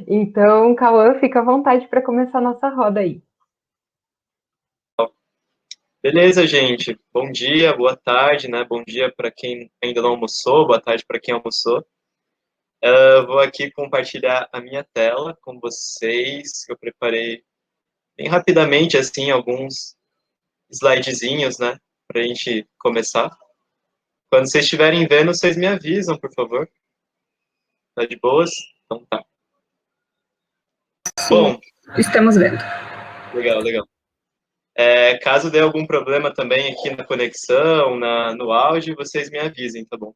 Então, Cauã, fica à vontade para começar a nossa roda aí. Beleza, gente. Bom dia, boa tarde, né? Bom dia para quem ainda não almoçou, boa tarde para quem almoçou. Eu vou aqui compartilhar a minha tela com vocês. Eu preparei bem rapidamente, assim, alguns slidezinhos, né? Para a gente começar. Quando vocês estiverem vendo, vocês me avisam, por favor. Tá de boas? Então tá. Sim, Bom, estamos vendo. legal, legal. Caso dê algum problema também aqui na conexão, no áudio, vocês me avisem, tá bom?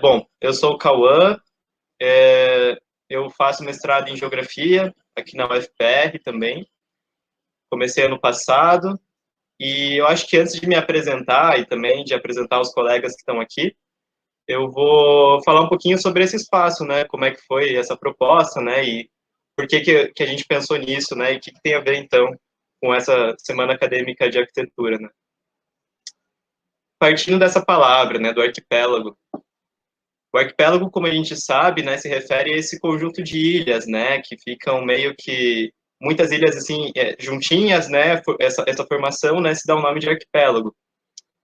Bom, eu sou o Cauã. Eu faço mestrado em Geografia aqui na UFPR também. Comecei ano passado e eu acho que antes de me apresentar e também de apresentar os colegas que estão aqui, eu vou falar um pouquinho sobre esse espaço, né? Como é que foi essa proposta, né? E por que a gente pensou nisso, né? E o que tem a ver, então, com essa semana acadêmica de arquitetura, né? Partindo dessa palavra, né? Do arquipélago. O arquipélago, como a gente sabe, né, se refere a esse conjunto de ilhas, né, que ficam meio que muitas ilhas assim juntinhas, né, essa formação, né, se dá o nome de arquipélago.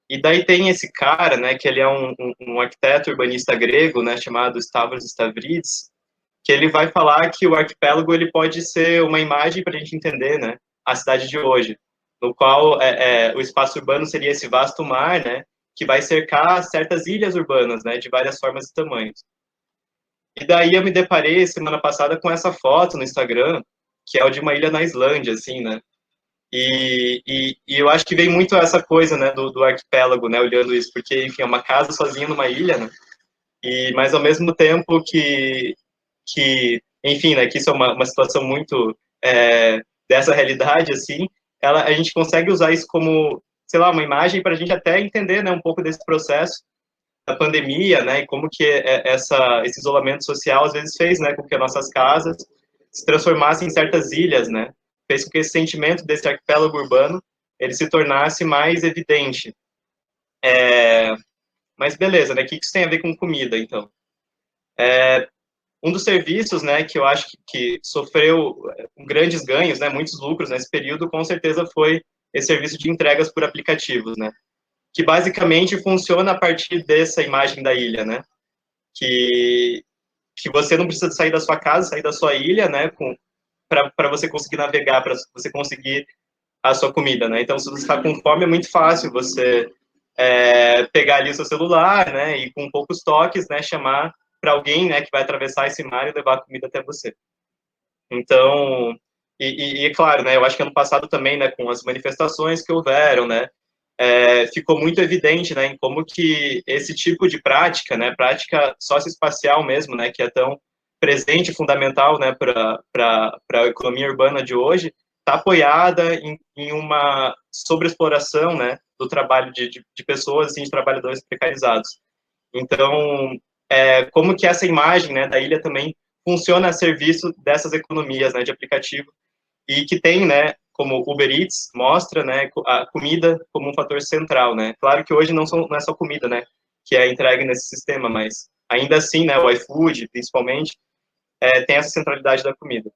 E daí tem esse cara, né, que ele é um arquiteto urbanista grego, né, chamado Stavros Stavridis, que ele vai falar que o arquipélago ele pode ser uma imagem para a gente entender, né, a cidade de hoje, no qual o espaço urbano seria esse vasto mar, né, que vai cercar certas ilhas urbanas, né, de várias formas e tamanhos. E daí eu me deparei semana passada com essa foto no Instagram, que é o de uma ilha na Islândia, assim, né? E eu acho que vem muito essa coisa, né, do arquipélago, né, olhando isso, porque, enfim, é uma casa sozinha numa ilha, né? Mas ao mesmo tempo enfim, né, que isso é uma situação muito dessa realidade, assim, a gente consegue usar isso como, sei lá, uma imagem para a gente até entender, né, um pouco desse processo da pandemia, né, e como que esse isolamento social às vezes fez, né, com que as nossas casas se transformassem em certas ilhas, né, fez com que esse sentimento desse arquipélago urbano ele se tornasse mais evidente. Mas beleza, né, o que isso tem a ver com comida, então? Um dos serviços, né, que eu acho que sofreu grandes ganhos, né, muitos lucros nesse período, com certeza foi esse serviço de entregas por aplicativos, né, que basicamente funciona a partir dessa imagem da ilha, né, que que você não precisa sair da sua casa, sair da sua ilha, né, para você conseguir navegar, para você conseguir a sua comida, né? Então, se você está com fome, é muito fácil você pegar ali o seu celular, né, e com poucos toques, né, chamar para alguém, né, que vai atravessar esse mar e levar a comida até você. Então, e claro, né, eu acho que ano passado também, né, com as manifestações que houveram, né, ficou muito evidente, né, em como que esse tipo de prática, né, prática socioespacial mesmo, né, que é tão presente e fundamental, né, para a economia urbana de hoje, está apoiada em uma sobreexploração, né, do trabalho de pessoas, assim, de trabalhadores precarizados. Então, como que essa imagem, né, da ilha também funciona a serviço dessas economias, né, de aplicativo e que tem, né, como Uber Eats mostra, né, a comida como um fator central, né. Claro que hoje não é só comida, né, que é entregue nesse sistema, mas ainda assim, né, o iFood, principalmente, tem essa centralidade da comida.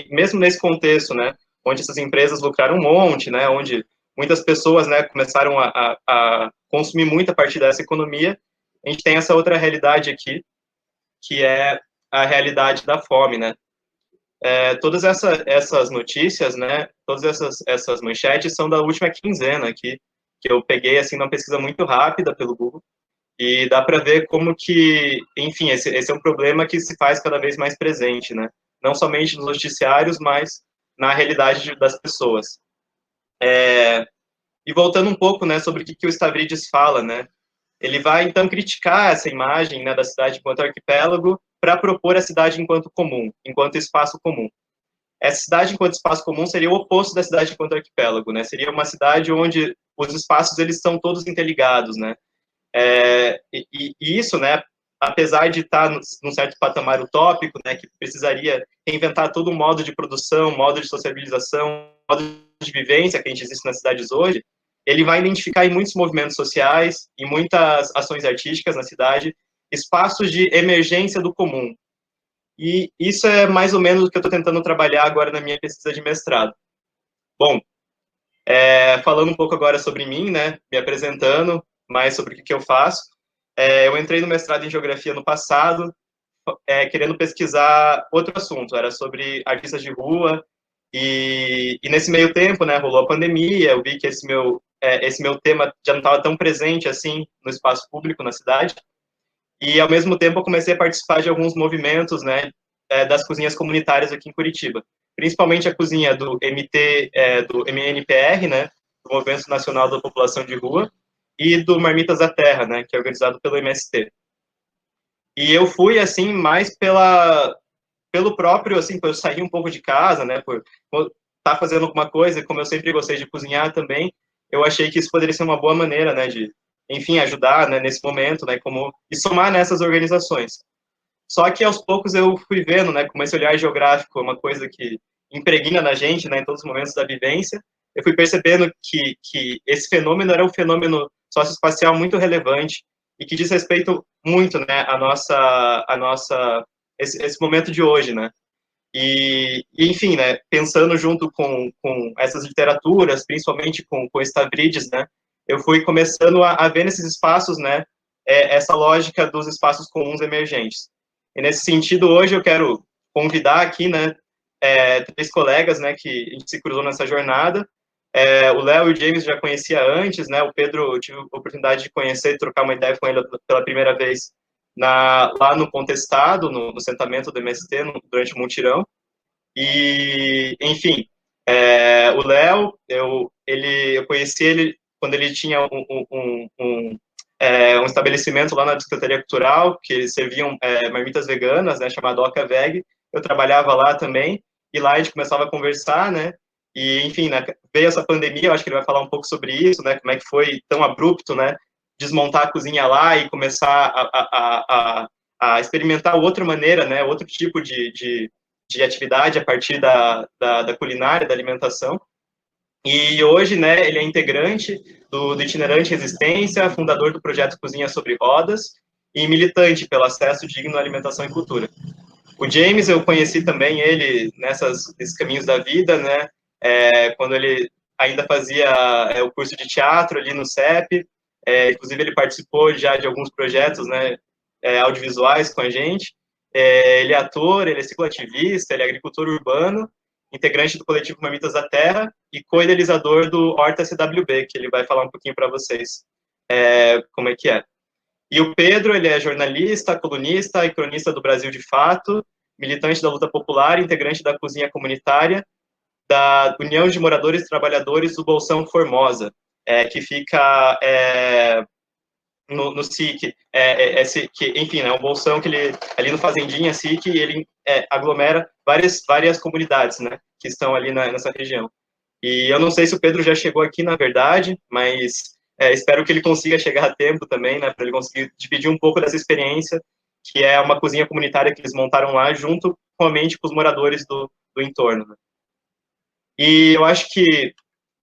Mesmo nesse contexto, né, onde essas empresas lucraram um monte, né, onde muitas pessoas, né, começaram a consumir muito a partir dessa economia, a gente tem essa outra realidade aqui, que é a realidade da fome, né. Todas essas notícias, né, todas essas manchetes são da última quinzena aqui, que eu peguei assim numa pesquisa muito rápida pelo Google, e dá para ver como que, enfim, esse é um problema que se faz cada vez mais presente, né? Não somente nos noticiários, mas na realidade das pessoas. E voltando um pouco, né, sobre o que o Stavridis fala, né? Ele vai então criticar essa imagem, né, da cidade enquanto arquipélago para propor a cidade enquanto comum, enquanto espaço comum. Essa cidade enquanto espaço comum seria o oposto da cidade enquanto arquipélago, né? Seria uma cidade onde os espaços eles estão todos interligados, né? E isso, né, apesar de estar num certo patamar utópico, né, que precisaria reinventar todo um modo de produção, modo de sociabilização, modo de vivência que a gente existe nas cidades hoje, ele vai identificar em muitos movimentos sociais, em muitas ações artísticas na cidade, espaços de emergência do comum. E isso é mais ou menos o que eu estou tentando trabalhar agora na minha pesquisa de mestrado. Bom, falando um pouco agora sobre mim, né, me apresentando mais sobre o que eu faço. Eu entrei no mestrado em Geografia no passado, querendo pesquisar outro assunto, era sobre artistas de rua, e nesse meio tempo, né, rolou a pandemia, eu vi que esse meu tema já não estava tão presente assim no espaço público na cidade, e ao mesmo tempo eu comecei a participar de alguns movimentos, né, das cozinhas comunitárias aqui em Curitiba, principalmente a cozinha do do MNPR, né, do Movimento Nacional da População de Rua, e do Marmitas da Terra, né, que é organizado pelo MST. E eu fui, assim, mais pelo próprio, assim, por eu sair um pouco de casa, né, por estar tá fazendo alguma coisa, e como eu sempre gostei de cozinhar também, eu achei que isso poderia ser uma boa maneira, né, de, enfim, ajudar, né, nesse momento, né, como, e somar nessas organizações. Só que aos poucos eu fui vendo, né, como esse olhar geográfico é uma coisa que impregna na gente, né, em todos os momentos da vivência, eu fui percebendo que esse fenômeno era um fenômeno socioespacial muito relevante e que diz respeito muito, né, esse momento de hoje, né. Enfim, né, pensando junto com essas literaturas, principalmente com Stavridis, né, eu fui começando a ver nesses espaços, né, essa lógica dos espaços comuns emergentes. E nesse sentido, hoje eu quero convidar aqui, né, três colegas, né, que a gente se cruzou nessa jornada. O Léo e o James já conhecia antes, né, o Pedro eu tive a oportunidade de conhecer e trocar uma ideia com ele pela primeira vez lá no Contestado, no assentamento do MST, durante o Mutirão. E, enfim, o Léo, eu conheci ele quando ele tinha um estabelecimento lá na Secretaria Cultural, que eles serviam marmitas veganas, né, chamado Oca Veg. Eu trabalhava lá também, e lá a gente começava a conversar, né, e, enfim, né, veio essa pandemia, eu acho que ele vai falar um pouco sobre isso, né, como é que foi tão abrupto, né, desmontar a cozinha lá e começar a experimentar outra maneira, né, outro tipo de atividade a partir da culinária, da alimentação. E hoje, né, ele é integrante do Itinerante Resistência, fundador do projeto Cozinha sobre Rodas e militante pelo acesso digno à alimentação e cultura. O James, eu conheci também ele nesses caminhos da vida, né, quando ele ainda fazia o curso de teatro ali no CEP, inclusive ele participou já de alguns projetos, né, audiovisuais com a gente. Ele é ator, ele é cicloativista, ele é agricultor urbano, integrante do coletivo Mamitas da Terra e co-idealizador do Horta CWB, que ele vai falar um pouquinho para vocês como é que é. E o Pedro, ele é jornalista, colunista e cronista do Brasil de Fato, militante da luta popular, integrante da cozinha comunitária, da União de Moradores e Trabalhadores do Bolsão Formosa, que fica no SIC, enfim, é um bolsão que ele, ali no Fazendinha SIC, ele aglomera várias comunidades, né, que estão ali nessa região. E eu não sei se o Pedro já chegou aqui, na verdade, mas espero que ele consiga chegar a tempo também, né, para ele conseguir dividir um pouco dessa experiência, que é uma cozinha comunitária que eles montaram lá, junto realmente com os moradores do entorno. Né. E eu acho que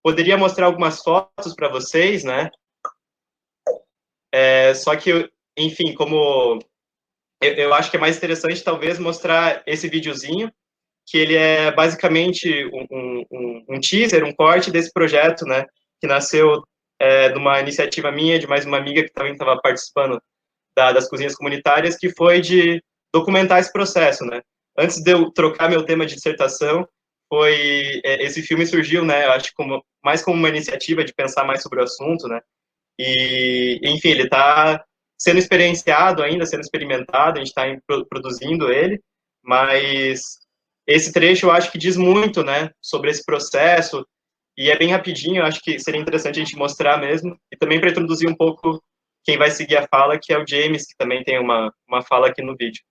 poderia mostrar algumas fotos para vocês, né, só que, enfim, como eu acho que é mais interessante, talvez, mostrar esse videozinho, que ele é basicamente um teaser, um corte desse projeto, né, que nasceu de uma iniciativa minha, de mais uma amiga que também estava participando das cozinhas comunitárias, que foi de documentar esse processo, né. Antes de eu trocar meu tema de dissertação, esse filme surgiu, né, eu acho mais como uma iniciativa de pensar mais sobre o assunto, né, e, enfim, ele está sendo experienciado ainda, sendo experimentado, a gente está produzindo ele, mas esse trecho eu acho que diz muito, né, sobre esse processo, e é bem rapidinho, eu acho que seria interessante a gente mostrar mesmo, e também para introduzir um pouco quem vai seguir a fala, que é o James, que também tem uma fala aqui no vídeo.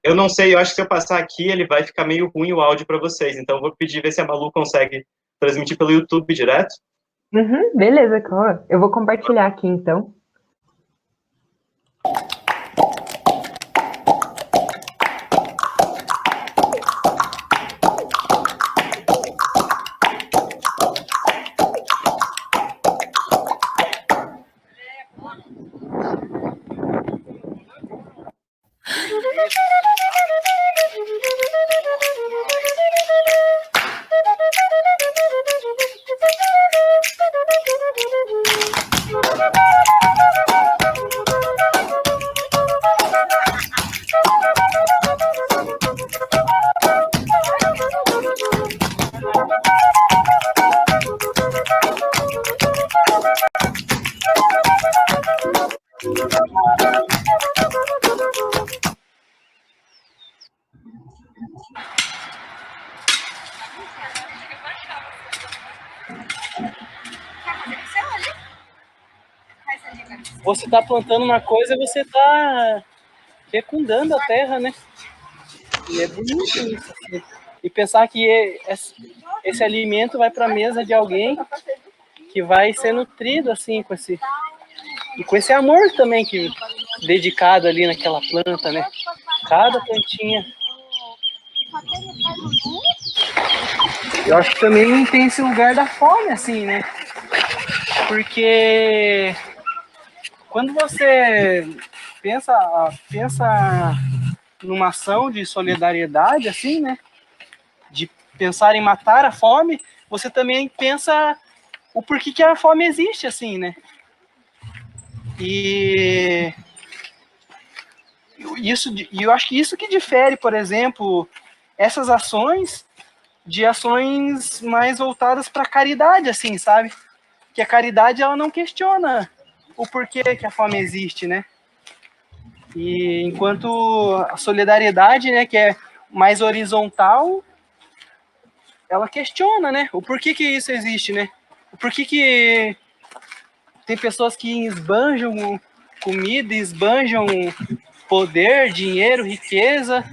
Eu não sei, eu acho que se eu passar aqui, ele vai ficar meio ruim o áudio para vocês, então eu vou pedir, ver se a Malu consegue transmitir pelo YouTube direto. Uhum, beleza, claro. Eu vou compartilhar aqui então. você está plantando uma coisa e você está fecundando a terra, né? E é bonito isso. Assim. E pensar que esse alimento vai para a mesa de alguém que vai ser nutrido assim com esse amor também que dedicado ali naquela planta, né? Cada plantinha. Eu acho que também tem esse lugar da fome, assim, né? Porque quando você pensa numa ação de solidariedade, assim, né? De pensar em matar a fome, você também pensa o porquê que a fome existe, assim, né? E eu acho que isso que difere, por exemplo, essas ações de ações mais voltadas para a caridade, assim, sabe? Que a caridade, ela não questiona o porquê que a fome existe, né? E enquanto a solidariedade, né, que é mais horizontal, ela questiona, né? O porquê que isso existe, né? O porquê que tem pessoas que esbanjam comida, esbanjam poder, dinheiro, riqueza,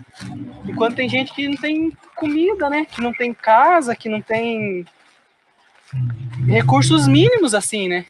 enquanto tem gente que não tem comida, né? Que não tem casa, que não tem recursos mínimos, assim, né?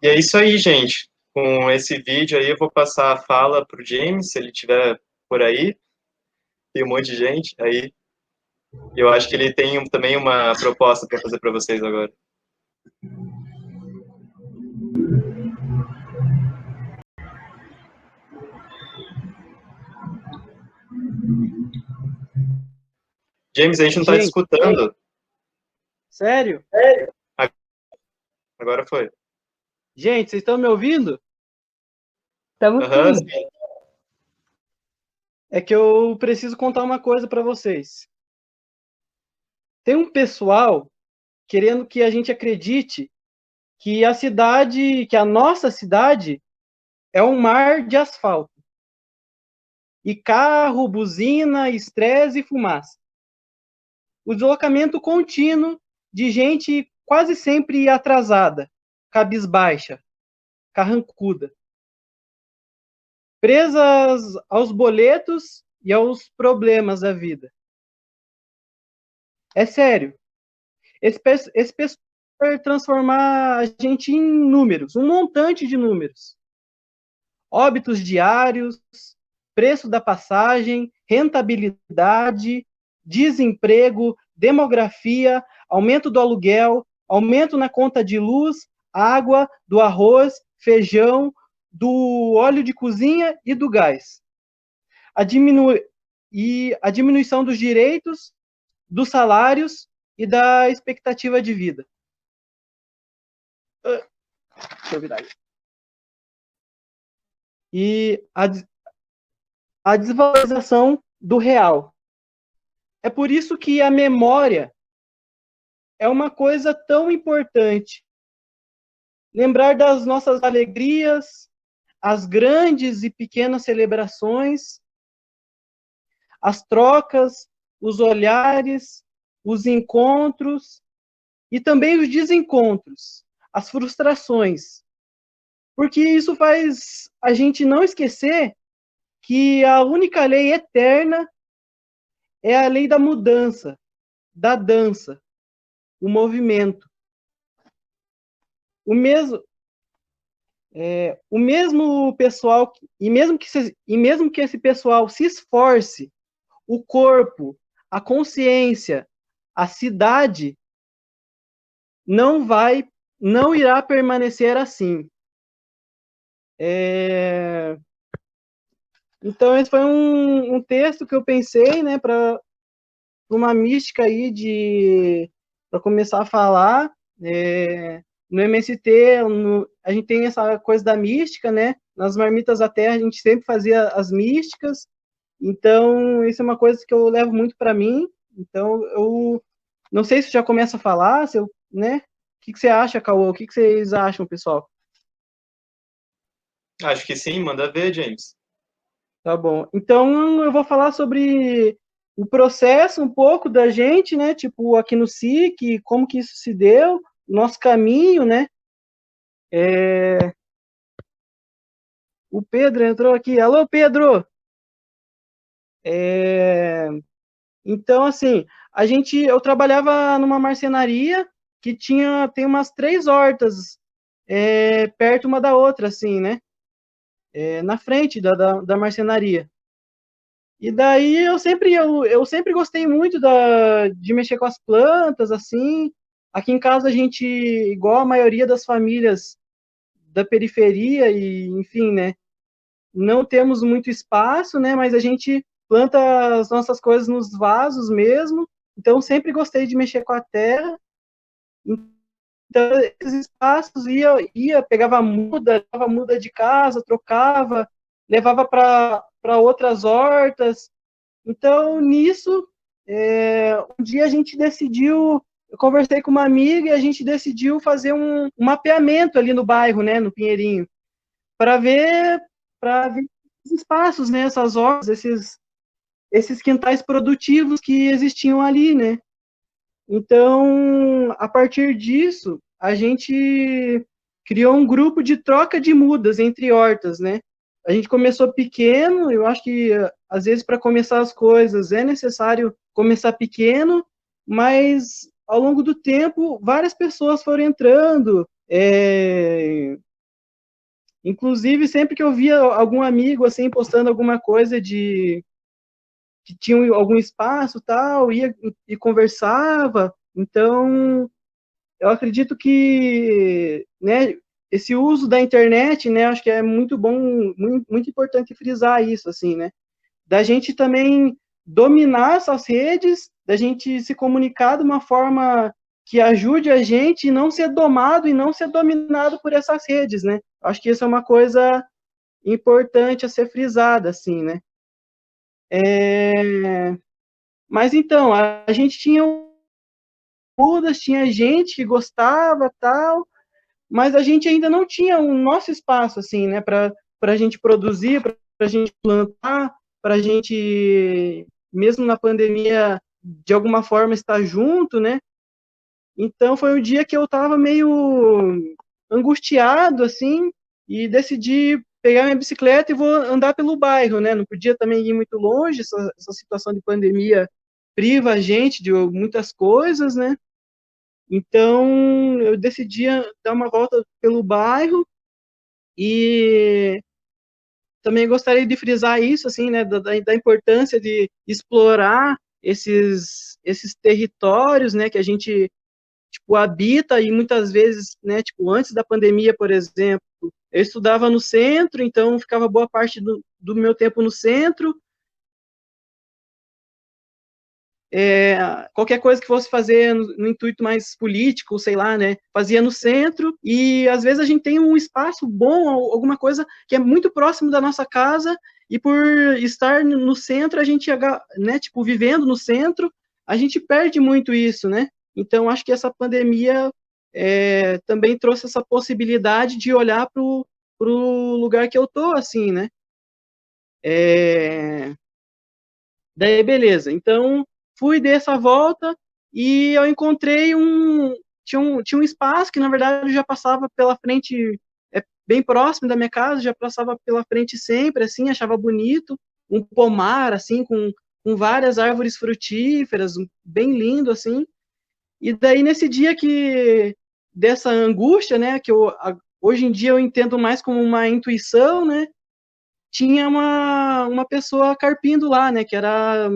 E é isso aí, gente. Com esse vídeo aí, eu vou passar a fala para o James, se ele estiver por aí. Tem um monte de gente aí. Eu acho que ele tem também uma proposta para fazer para vocês agora. James, a gente não está te Gente, escutando. sério? Agora foi. Gente, vocês estão me ouvindo? Estamos Aham, sim. sim. É que eu preciso contar uma coisa para vocês. Tem um pessoal querendo que a gente acredite que a nossa cidade é um mar de asfalto. E carro, buzina, estresse e fumaça. O deslocamento contínuo de gente quase sempre atrasada, cabisbaixa, carrancuda, presas aos boletos e aos problemas da vida. É sério. Esse pessoal vai transformar a gente em números, um montante de números. Óbitos diários, preço da passagem, rentabilidade, desemprego, demografia, aumento do aluguel, aumento na conta de luz, água, do arroz, feijão, do óleo de cozinha e do gás. A diminuição dos direitos, dos salários e da expectativa de vida. Deixa eu virar aí. E a desvalorização do real. É por isso que a memória é uma coisa tão importante. Lembrar das nossas alegrias, as grandes e pequenas celebrações, as trocas, os olhares, os encontros e também os desencontros, as frustrações. Porque isso faz a gente não esquecer que a única lei eterna é a lei da mudança, da dança, o movimento. O mesmo pessoal, e mesmo que esse pessoal se esforce, o corpo, a consciência, a cidade não irá permanecer assim. Então esse foi um texto que eu pensei, né, para uma mística aí para começar a falar. No MST, a gente tem essa coisa da mística, né? Nas Marmitas da Terra, a gente sempre fazia as místicas, Então, isso é uma coisa que eu levo muito para mim. Então, eu não sei se já começa a falar, se eu, né? O que você acha, Cauã? O que vocês acham, pessoal? Acho que sim, manda ver, James. Tá bom. Então, eu vou falar sobre o processo um pouco da gente, né? Tipo, aqui no SIC, como que isso se deu, nosso caminho, né? O Pedro entrou aqui. Alô, Pedro! Então, assim, eu trabalhava numa marcenaria que tem umas 3 hortas perto uma da outra, assim, né? Na frente da marcenaria. E daí eu sempre gostei muito de mexer com as plantas, assim. Aqui em casa a gente, igual a maioria das famílias da periferia e, enfim, né? Não temos muito espaço, né? Mas a gente planta as nossas coisas nos vasos mesmo. Então sempre gostei de mexer com a terra. Então esses espaços pegava muda de casa, trocava, levava para outras hortas. Então, nisso, um dia a gente decidiu, eu conversei com uma amiga e a gente decidiu fazer um mapeamento ali no bairro, né, no Pinheirinho, para ver os espaços, né, essas hortas, esses quintais produtivos que existiam ali, né. Então, a partir disso, a gente criou um grupo de troca de mudas entre hortas, né. A gente começou pequeno, eu acho que às vezes para começar as coisas é necessário começar pequeno, mas ao longo do tempo várias pessoas foram entrando, inclusive sempre que eu via algum amigo assim postando alguma coisa de que tinha algum espaço tal, ia e conversava. Então eu acredito que, né, esse uso da internet, né, acho que é muito bom, muito importante frisar isso, assim, né, da gente também dominar essas redes, da gente se comunicar de uma forma que ajude a gente e não ser domado e não ser dominado por essas redes, né. Acho que isso é uma coisa importante a ser frisada, assim, né. Mas então, a gente tinha mudas, tinha gente que gostava, tal, mas a gente ainda não tinha o nosso espaço, assim, né, para a gente produzir, para a gente plantar, para a gente, mesmo na pandemia, de alguma forma estar junto, né. Então foi um dia que eu estava meio angustiado, assim, e decidi pegar minha bicicleta e vou andar pelo bairro, né, não podia também ir muito longe, essa situação de pandemia priva a gente de muitas coisas, né. Então, eu decidi dar uma volta pelo bairro e também gostaria de frisar isso, assim, né, da importância de explorar esses territórios, né, que a gente, tipo, habita e muitas vezes, né, tipo, antes da pandemia, por exemplo, eu estudava no centro, então ficava boa parte do meu tempo no centro. Qualquer coisa que fosse fazer no intuito mais político, sei lá, né, fazia no centro, e às vezes a gente tem um espaço bom, alguma coisa que é muito próximo da nossa casa, e por estar no centro, a gente, né, tipo, vivendo no centro, a gente perde muito isso, né, então acho que essa pandemia também trouxe essa possibilidade de olhar pro lugar que eu tô, assim, né, daí, beleza. Então, fui dessa volta e eu encontrei tinha um espaço que, na verdade, já passava pela frente, bem próximo da minha casa, já passava pela frente sempre, assim, achava bonito. Um pomar, assim, com várias árvores frutíferas, bem lindo, assim. E daí, nesse dia dessa angústia, né, hoje em dia eu entendo mais como uma intuição, né, tinha uma pessoa carpindo lá, né, que era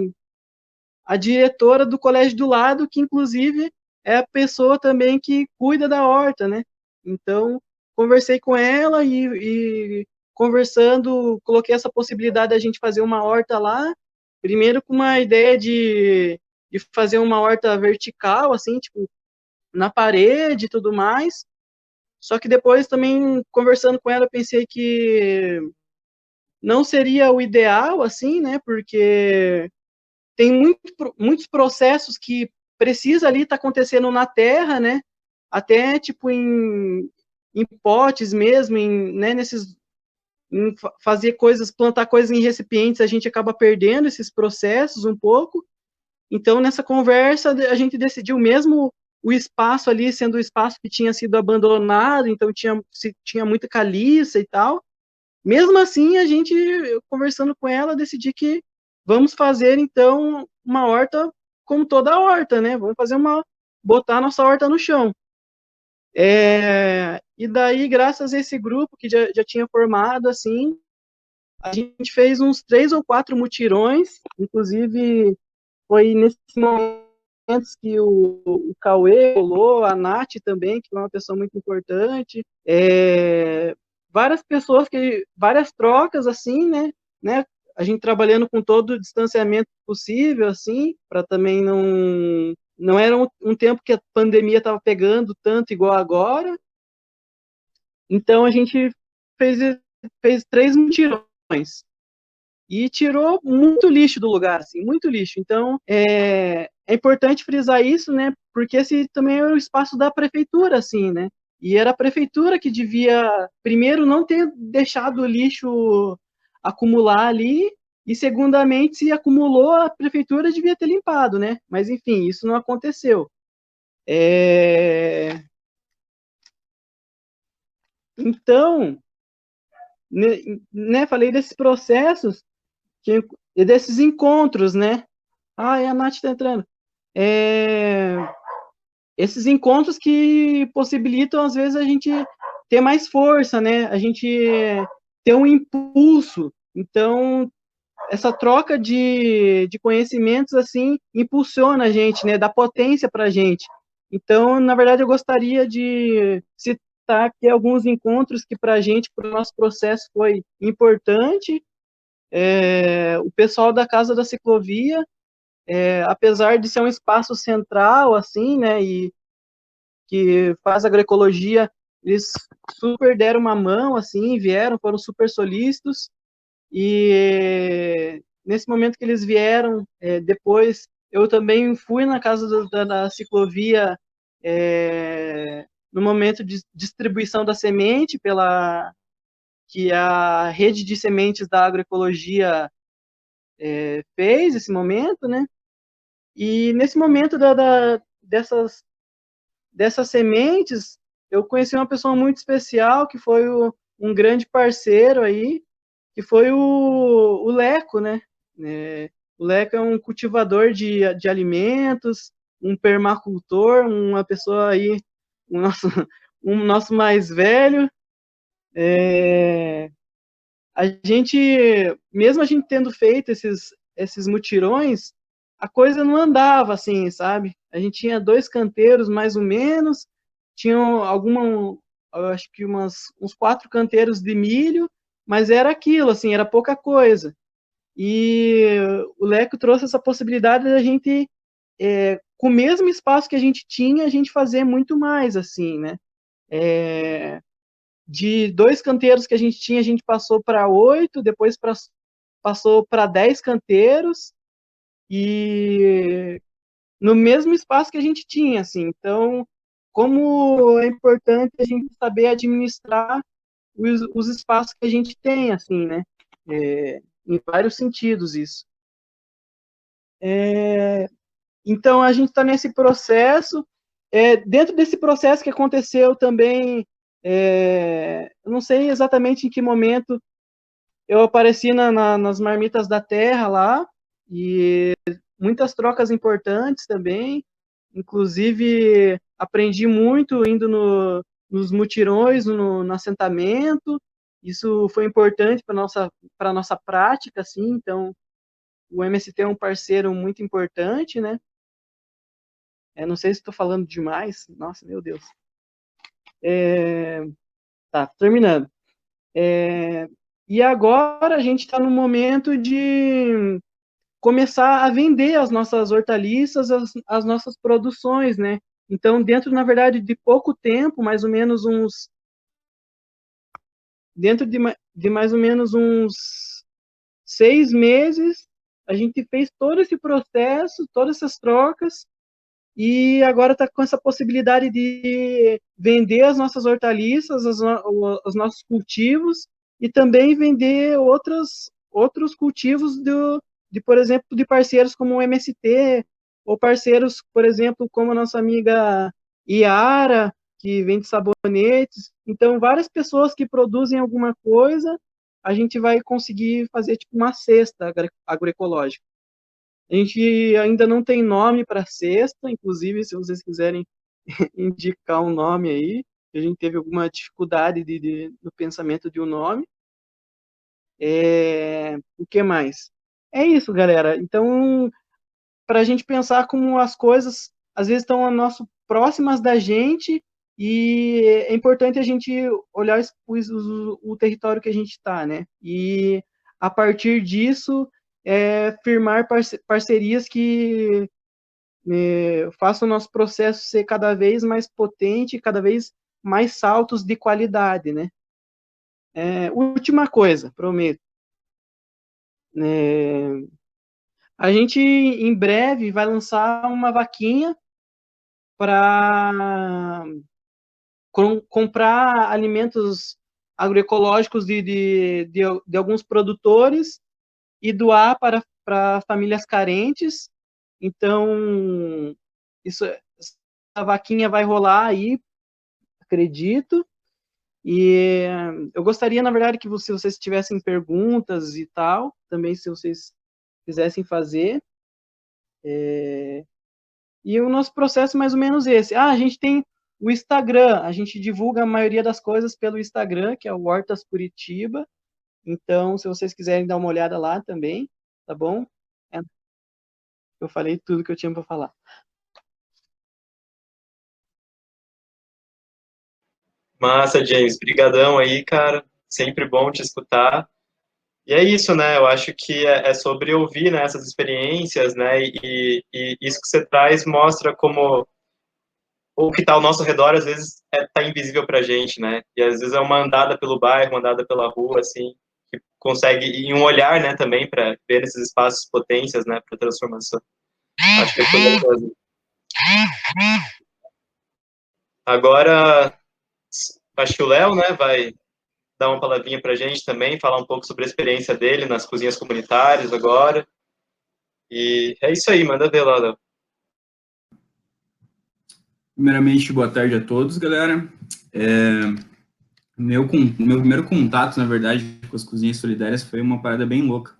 a diretora do colégio do lado, que inclusive é a pessoa também que cuida da horta, né? Então, conversei com ela e conversando, coloquei essa possibilidade da gente fazer uma horta lá, primeiro com uma ideia de fazer uma horta vertical, assim, tipo, na parede e tudo mais, só que depois também, conversando com ela, eu pensei que não seria o ideal, assim, né? Porque tem muitos processos que precisa ali estar acontecendo na terra, né? Até, tipo, em potes mesmo, né, em fazer coisas, plantar coisas em recipientes, a gente acaba perdendo esses processos um pouco. Então, nessa conversa, a gente decidiu mesmo o espaço ali sendo o espaço que tinha sido abandonado, então tinha muita caliça e tal. Mesmo assim, a gente, eu conversando com ela, decidi que vamos fazer, então, uma horta como toda horta, né? Vamos botar a nossa horta no chão. E daí, graças a esse grupo que já tinha formado, assim, a gente fez uns 3 ou 4 mutirões, inclusive foi nesses momentos que o Cauê rolou, a Nath também, que foi uma pessoa muito importante, várias pessoas, várias trocas, assim, né, a gente trabalhando com todo o distanciamento possível, assim, para também não era um tempo que a pandemia estava pegando tanto igual agora, então a gente fez 3 mutirões, e tirou muito lixo do lugar, assim, muito lixo. Então, é importante frisar isso, né, porque esse também é o espaço da prefeitura, assim, né, e era a prefeitura que devia, primeiro, não ter deixado o lixo acumular ali, e, segundamente, se acumulou, a prefeitura devia ter limpado, né, mas, enfim, isso não aconteceu. Então, né, falei desses processos, e desses encontros, né, a Nath tá entrando. Esses encontros que possibilitam, às vezes, a gente ter mais força, né? A gente ter um impulso. Então, essa troca de conhecimentos, assim, impulsiona a gente, né? Dá potência para a gente. Então, na verdade, eu gostaria de citar aqui alguns encontros que, para a gente, para o nosso processo, foi importante. O pessoal da Casa da Ciclovia, apesar de ser um espaço central, assim, né, e que faz agroecologia, eles super deram uma mão, assim, vieram, foram super solícitos, e nesse momento que eles vieram, depois, eu também fui na Casa da Ciclovia, no momento de distribuição da semente, que a rede de sementes da agroecologia fez esse momento, né? E nesse momento dessas sementes, eu conheci uma pessoa muito especial, que foi um grande parceiro aí, que foi o Leco, né? O Leco é um cultivador de alimentos, um permacultor, uma pessoa aí, um nosso, um nosso mais velho. Mesmo a gente tendo feito esses mutirões, a coisa não andava assim, sabe? A gente tinha 2 canteiros, mais ou menos, tinham eu acho que uns 4 canteiros de milho, mas era aquilo, assim, era pouca coisa. E o Leco trouxe essa possibilidade da gente, com o mesmo espaço que a gente tinha, a gente fazer muito mais, assim, né? De 2 canteiros que a gente passou para 8, depois passou para 10 canteiros, e no mesmo espaço que a gente tinha, assim. Então, como é importante a gente saber administrar os espaços que a gente tem, assim, né? Em vários sentidos, isso. Então, a gente está nesse processo. Dentro desse processo que aconteceu também, eu não sei exatamente em que momento eu apareci nas Marmitas da Terra lá, e muitas trocas importantes também, inclusive aprendi muito indo nos mutirões, no assentamento, isso foi importante para nossa prática, assim, então o MST é um parceiro muito importante, né? Não sei se estou falando demais, nossa, meu Deus. Tá, terminando. E agora a gente está no momento de começar a vender as nossas hortaliças, as nossas produções, né? Então, dentro, na verdade, de pouco tempo, mais ou menos dentro de mais ou menos uns 6 meses, a gente fez todo esse processo, todas essas trocas, e agora está com essa possibilidade de vender as nossas hortaliças, os nossos cultivos, e também vender outros cultivos por exemplo, de parceiros como o MST, ou parceiros, por exemplo, como a nossa amiga Iara, que vende sabonetes. Então, várias pessoas que produzem alguma coisa, a gente vai conseguir fazer tipo uma cesta agroecológica. A gente ainda não tem nome para cesta, inclusive, se vocês quiserem indicar um nome aí, a gente teve alguma dificuldade no pensamento de um nome. O que mais? É isso, galera. Então, para a gente pensar como as coisas às vezes estão próximas da gente, e é importante a gente olhar o território que a gente está, né? E a partir disso, firmar parcerias que façam o nosso processo ser cada vez mais potente, cada vez mais saltos de qualidade, né? Última coisa, prometo. A gente, em breve, vai lançar uma vaquinha para comprar alimentos agroecológicos de alguns produtores e doar para famílias carentes. Então, essa vaquinha vai rolar aí, acredito. E eu gostaria, na verdade, que se vocês tivessem perguntas e tal, também se vocês quisessem fazer. E o nosso processo é mais ou menos esse. A gente tem o Instagram, a gente divulga a maioria das coisas pelo Instagram, que é o Hortas Curitiba. Então, se vocês quiserem dar uma olhada lá também, tá bom? Eu falei tudo que eu tinha para falar. Massa, James. Brigadão aí, cara. Sempre bom te escutar. E é isso, né? Eu acho que é sobre ouvir, né, essas experiências, né? E isso que você traz mostra como o que está ao nosso redor, às vezes, tá invisível pra gente, né? E às vezes é uma andada pelo bairro, uma andada pela rua, assim, que consegue, e um olhar, né, também, para ver esses espaços potências, né, para transformação. Acho que é fundamental. Agora, acho que o Léo, né, vai dar uma palavrinha para a gente também, falar um pouco sobre a experiência dele nas cozinhas comunitárias agora. E é isso aí, manda ver lá, Léo. Primeiramente, boa tarde a todos, galera. Meu primeiro contato, na verdade, com as cozinhas solidárias foi uma parada bem louca.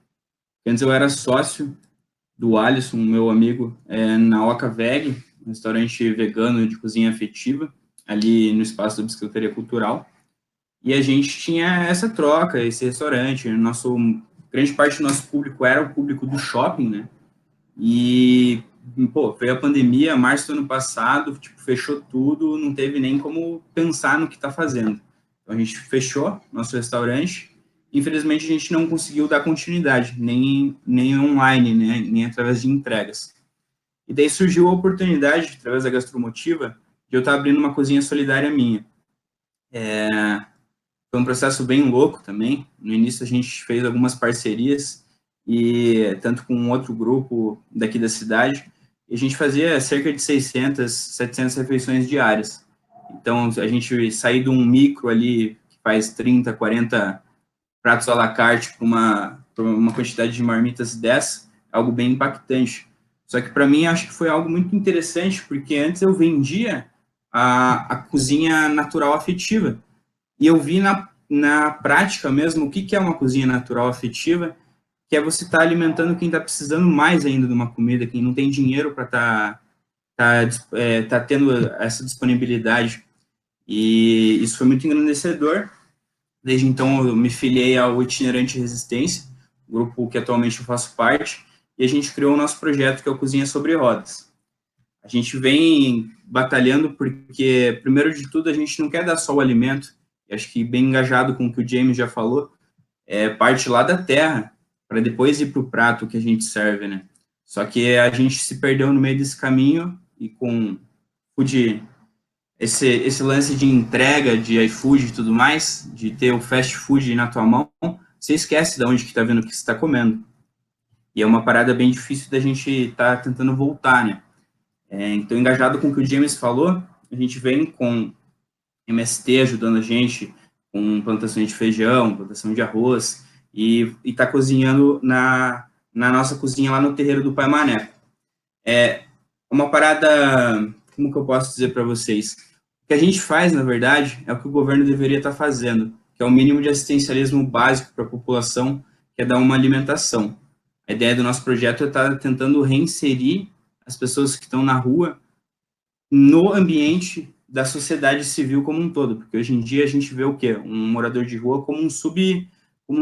Antes eu era sócio do Alisson, meu amigo, na Oca Veg, um restaurante vegano de cozinha afetiva, ali no espaço da Bicicletaria Cultural. E a gente tinha essa troca, esse restaurante. Grande parte do nosso público era o público do shopping, né? E, pô, veio a pandemia, março do ano passado, tipo, fechou tudo, não teve nem como pensar no que tá fazendo. Então a gente fechou nosso restaurante. Infelizmente a gente não conseguiu dar continuidade, nem online, né? Nem através de entregas. E daí surgiu a oportunidade, através da Gastromotiva, de eu estar abrindo uma cozinha solidária minha. Foi um processo bem louco também. No início a gente fez algumas parcerias, e tanto com um outro grupo daqui da cidade, e a gente fazia cerca de 600, 700 refeições diárias. Então, a gente sair de um micro ali, que faz 30, 40 pratos à la carte, para uma quantidade de marmitas dessa, é algo bem impactante. Só que, para mim, acho que foi algo muito interessante, porque antes eu vendia a cozinha natural afetiva, e eu vi na prática mesmo o que é uma cozinha natural afetiva, que é você estar alimentando quem está precisando mais ainda de uma comida, quem não tem dinheiro para tá tendo essa disponibilidade. E isso foi muito engrandecedor. Desde então, eu me filiei ao Itinerante Resistência, grupo que atualmente eu faço parte, e a gente criou o nosso projeto, que é o Cozinha Sobre Rodas. A gente vem batalhando porque, primeiro de tudo, a gente não quer dar só o alimento, e acho que bem engajado com o que o James já falou, parte lá da terra, para depois ir para o prato que a gente serve, né? Só que a gente se perdeu no meio desse caminho, e com esse lance de entrega, de iFood e tudo mais, de ter o fast food na tua mão, você esquece de onde que está vendo o que você está comendo. E é uma parada bem difícil da gente estar tentando voltar, né? Então, engajado com o que o James falou, a gente vem com MST ajudando a gente com plantações de feijão, plantação de arroz, e está cozinhando na nossa cozinha lá no terreiro do Pai Maneco. É uma parada, como que eu posso dizer para vocês? O que a gente faz, na verdade, é o que o governo deveria estar fazendo, que é o mínimo de assistencialismo básico para a população, que é dar uma alimentação. A ideia do nosso projeto é estar tentando reinserir as pessoas que estão na rua no ambiente da sociedade civil como um todo, porque hoje em dia a gente vê o quê? Um morador de rua como um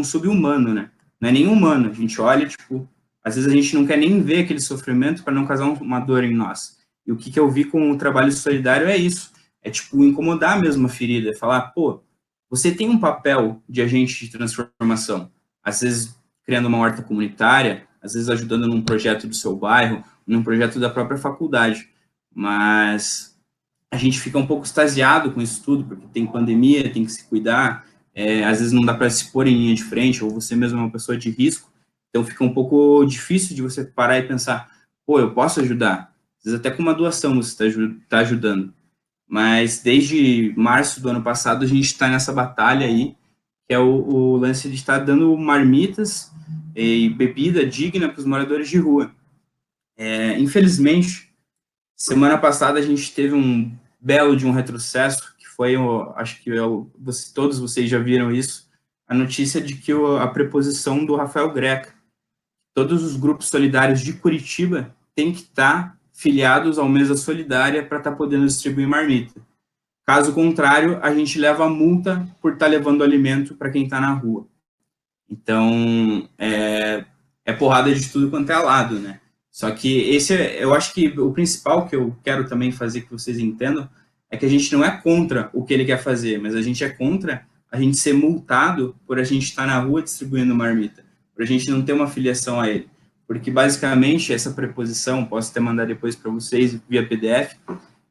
sub-humano, né? Não é nem humano, a gente olha, tipo, às vezes a gente não quer nem ver aquele sofrimento para não causar uma dor em nós. E o que eu vi com o trabalho solidário é isso, é tipo, incomodar mesmo a ferida, é falar, pô, você tem um papel de agente de transformação, às vezes criando uma horta comunitária, às vezes ajudando num projeto do seu bairro, num projeto da própria faculdade, mas a gente fica um pouco extasiado com isso tudo, porque tem pandemia, tem que se cuidar, às vezes não dá para se pôr em linha de frente, ou você mesmo é uma pessoa de risco, então fica um pouco difícil de você parar e pensar, pô, eu posso ajudar, às vezes até com uma doação você está ajudando, mas desde março do ano passado a gente está nessa batalha aí, que é o lance de estar dando marmitas e bebida digna para os moradores de rua. Infelizmente, semana passada a gente teve um belo de um retrocesso, que foi, acho que todos vocês já viram isso, a notícia de que a preposição do Rafael Greca. Todos os grupos solidários de Curitiba têm que estar filiados ao Mesa Solidária para estar podendo distribuir marmita. Caso contrário, a gente leva a multa por estar levando alimento para quem está na rua. Então, é porrada de tudo quanto é lado, né? Só que eu acho que o principal que eu quero também fazer que vocês entendam é que a gente não é contra o que ele quer fazer, mas a gente é contra a gente ser multado por a gente estar na rua distribuindo marmita, por a gente não ter uma filiação a ele. Porque, basicamente, essa preposição, posso até mandar depois para vocês via PDF,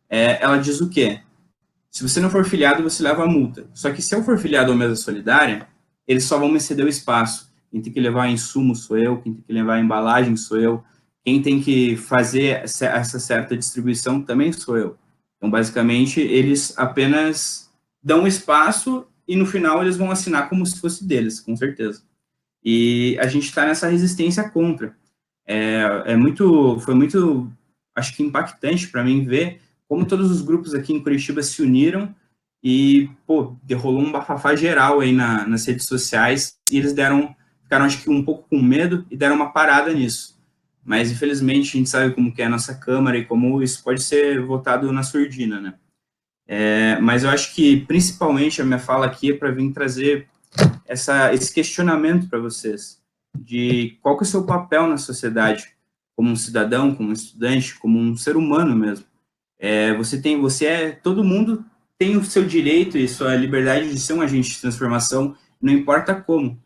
ela diz o quê? Se você não for filiado, você leva a multa. Só que se eu for filiado ao Mesa Solidária, eles só vão me ceder o espaço. Quem tem que levar insumo sou eu, quem tem que levar a embalagem sou eu, quem tem que fazer essa certa distribuição também sou eu. Então, basicamente, eles apenas dão espaço e, no final, eles vão assinar como se fosse deles, com certeza. E a gente está nessa resistência contra. Foi muito, acho que impactante para mim ver como todos os grupos aqui em Curitiba se uniram e, pô, rolou um bafafá geral aí nas redes sociais e eles ficaram, acho que um pouco com medo e deram uma parada nisso. Mas, infelizmente, a gente sabe como que é a nossa Câmara e como isso pode ser votado na surdina, né? Mas eu acho que, principalmente, a minha fala aqui é para vir trazer esse questionamento para vocês, de qual que é o seu papel na sociedade, como um cidadão, como um estudante, como um ser humano mesmo. Todo mundo tem o seu direito e sua liberdade de ser um agente de transformação, não importa como,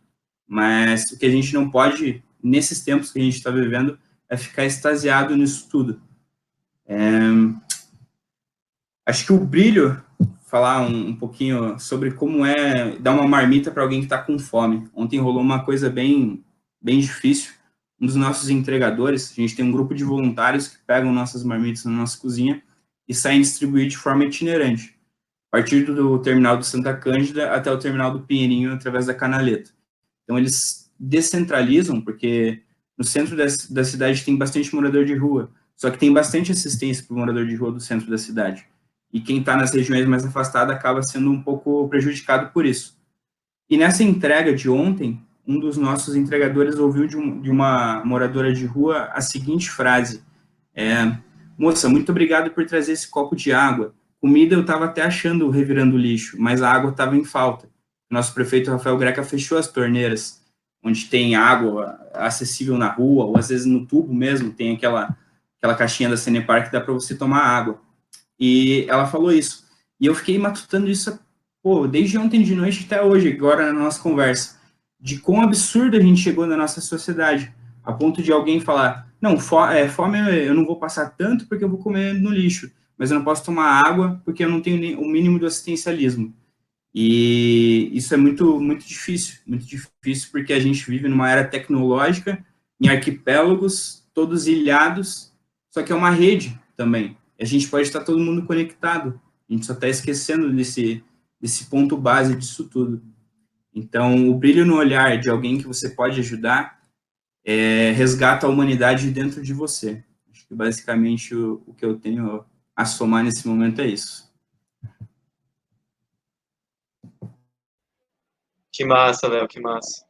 mas o que a gente não pode, nesses tempos que a gente está vivendo, é ficar extasiado nisso tudo. Acho que o Brilho, falar um pouquinho sobre como é dar uma marmita para alguém que está com fome. Ontem rolou uma coisa bem difícil. Um dos nossos entregadores, a gente tem um grupo de voluntários que pegam nossas marmitas na nossa cozinha e saem distribuir de forma itinerante, a partir do terminal do Santa Cândida até o terminal do Pinheirinho, através da Canaleta. Então, eles descentralizam, porque no centro da cidade tem bastante morador de rua, só que tem bastante assistência para o morador de rua do centro da cidade. E quem está nas regiões mais afastadas acaba sendo um pouco prejudicado por isso. E nessa entrega de ontem, um dos nossos entregadores ouviu de uma moradora de rua a seguinte frase: moça, muito obrigado por trazer esse copo de água. Comida eu estava até achando revirando lixo, mas a água estava em falta. Nosso prefeito Rafael Greca fechou as torneiras, onde tem água acessível na rua, ou às vezes no tubo mesmo, tem aquela caixinha da Sanepar que dá para você tomar água. E ela falou isso. E eu fiquei matutando isso, desde ontem de noite até hoje, agora na nossa conversa, de quão absurdo a gente chegou na nossa sociedade, a ponto de alguém falar, não, fome eu não vou passar tanto porque eu vou comer no lixo, mas eu não posso tomar água porque eu não tenho o mínimo do assistencialismo. E isso é muito difícil porque a gente vive numa era tecnológica, em arquipélagos, todos ilhados, só que é uma rede também. A gente pode estar todo mundo conectado, a gente só está esquecendo desse ponto base disso tudo. Então, o brilho no olhar de alguém que você pode ajudar resgata a humanidade dentro de você. Acho que basicamente o que eu tenho a somar nesse momento é isso. Que massa, Léo, que massa.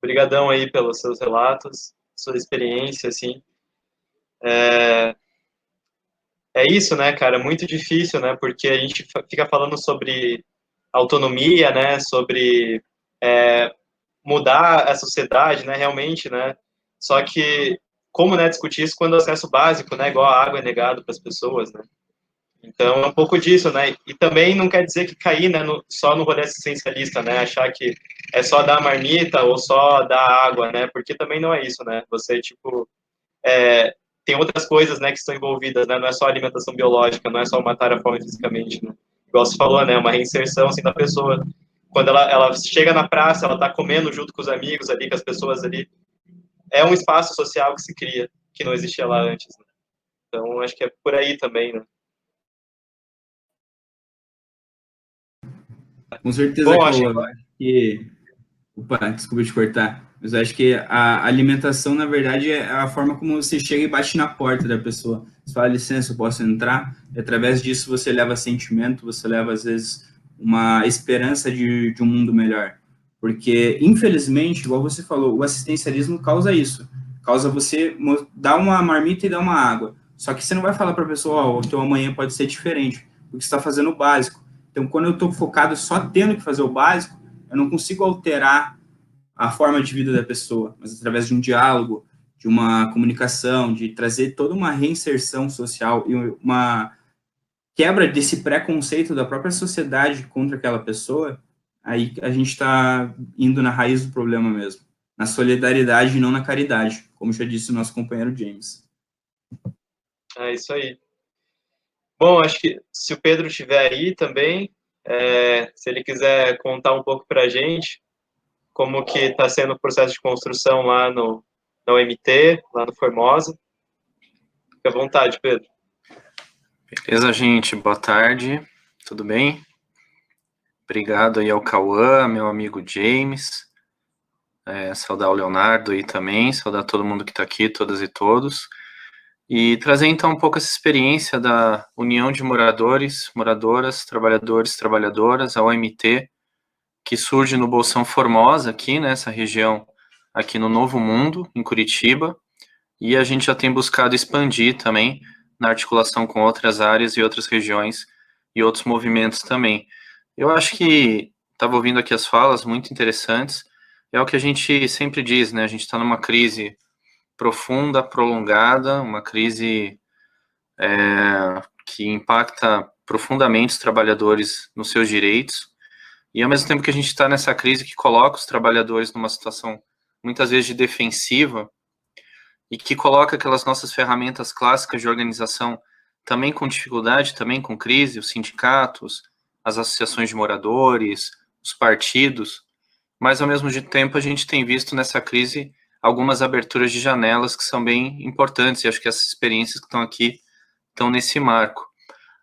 Obrigadão aí pelos seus relatos, sua experiência, assim. É isso, né, cara? É muito difícil, né? Porque a gente fica falando sobre autonomia, né? Sobre mudar a sociedade, né? Realmente, né? Só que como, né, discutir isso quando o acesso básico, né? Igual a água é negado para as pessoas, né? Então é um pouco disso, né? E também não quer dizer que cair, né, só no rolê assistencialista, né? Achar que é só dar marmita ou só dar água, né? Porque também não é isso, né? Você, tipo, tem outras coisas, né, que estão envolvidas, né? Não é só alimentação biológica, não é só matar a fome fisicamente, né? Igual você falou, né? Uma reinserção, assim, da pessoa. Quando ela chega na praça, ela tá comendo junto com os amigos ali, com as pessoas ali. É um espaço social que se cria, que não existia lá antes, né? Então, acho que é por aí também, né? Com certeza, Bom, Cauã, acho eu acho que... Opa, desculpa te cortar. Mas eu acho que a alimentação, na verdade, é a forma como você chega e bate na porta da pessoa. Você fala, licença, eu posso entrar? E através disso você leva sentimento, você leva, às vezes, uma esperança de um mundo melhor. Porque, infelizmente, igual você falou, o assistencialismo causa isso. Causa você dar uma marmita e dar uma água. Só que você não vai falar para a pessoa, ó, o teu amanhã pode ser diferente, porque você está fazendo o básico. Então, quando eu estou focado só tendo que fazer o básico, eu não consigo alterar a forma de vida da pessoa, mas através de um diálogo, de uma comunicação, de trazer toda uma reinserção social e uma quebra desse preconceito da própria sociedade contra aquela pessoa, aí a gente está indo na raiz do problema mesmo, na solidariedade e não na caridade, como já disse o nosso companheiro James. É isso aí. Bom, acho que se o Pedro estiver aí também, se ele quiser contar um pouco para a gente como que está sendo o processo de construção lá na UMT, lá no Formosa. Fique à vontade, Pedro. Beleza, gente? Boa tarde. Tudo bem? Obrigado aí ao Cauã, meu amigo James. Saudar o Leonardo aí também, saudar todo mundo que está aqui, todas e todos. E trazer então um pouco essa experiência da União de Moradores, Moradoras, Trabalhadores, Trabalhadoras, a OMT, que surge no Bolsão Formosa, aqui nessa região, aqui no Novo Mundo, em Curitiba. E a gente já tem buscado expandir também na articulação com outras áreas e outras regiões e outros movimentos também. Eu acho que estava ouvindo aqui as falas muito interessantes. É o que a gente sempre diz, né? A gente está numa crise profunda, prolongada, uma crise que impacta profundamente os trabalhadores nos seus direitos. E ao mesmo tempo que a gente está nessa crise que coloca os trabalhadores numa situação muitas vezes de defensiva, e que coloca aquelas nossas ferramentas clássicas de organização também com dificuldade, também com crise, os sindicatos, as associações de moradores, os partidos, mas ao mesmo tempo a gente tem visto nessa crise algumas aberturas de janelas que são bem importantes, e acho que essas experiências que estão aqui estão nesse marco.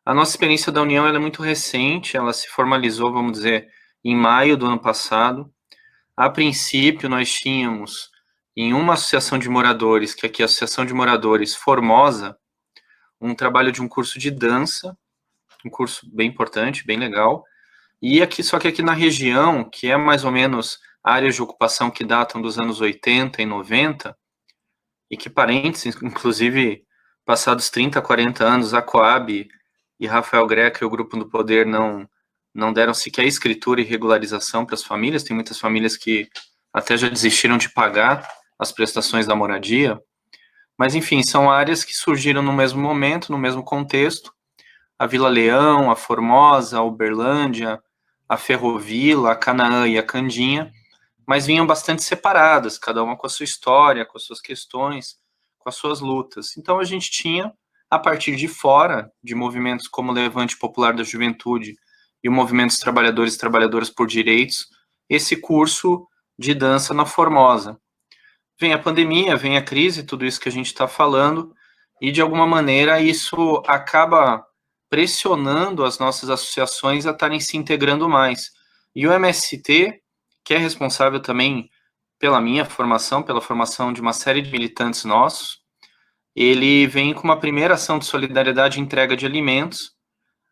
A nossa experiência da União ela é muito recente, ela se formalizou, vamos dizer, em maio do ano passado. A princípio, nós tínhamos em uma associação de moradores, que aqui é a Associação de Moradores Formosa, um trabalho de um curso de dança, um curso bem importante, bem legal, e aqui, só que aqui na região, que é mais ou menos áreas de ocupação que datam dos anos 80 e 90, e que parênteses, inclusive, passados 30, 40 anos, a Coab e Rafael Greca e o Grupo do Poder não deram sequer escritura e regularização para as famílias, tem muitas famílias que até já desistiram de pagar as prestações da moradia, mas enfim, são áreas que surgiram no mesmo momento, no mesmo contexto, a Vila Leão, a Formosa, a Uberlândia, a Ferrovila, a Canaã e a Candinha, mas vinham bastante separadas, cada uma com a sua história, com as suas questões, com as suas lutas. Então a gente tinha, a partir de fora, de movimentos como o Levante Popular da Juventude e o Movimento dos Trabalhadores e Trabalhadoras por Direitos, esse curso de dança na Formosa. Vem a pandemia, vem a crise, tudo isso que a gente está falando, e de alguma maneira isso acaba pressionando as nossas associações a estarem se integrando mais. E o MST, que é responsável também pela minha formação, pela formação de uma série de militantes nossos, ele vem com uma primeira ação de solidariedade e entrega de alimentos.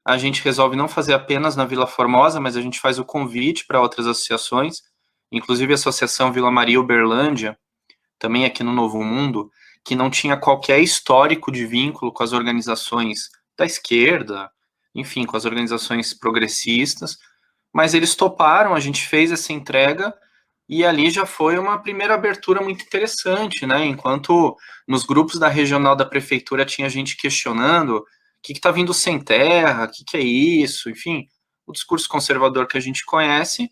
A gente resolve não fazer apenas na Vila Formosa, mas a gente faz o convite para outras associações, inclusive a Associação Vila Maria Uberlândia, também aqui no Novo Mundo, que não tinha qualquer histórico de vínculo com as organizações da esquerda, enfim, com as organizações progressistas, mas eles toparam, a gente fez essa entrega, e ali já foi uma primeira abertura muito interessante, né? Enquanto nos grupos da regional da prefeitura tinha gente questionando o que está vindo sem terra, o que é isso, enfim, o discurso conservador que a gente conhece,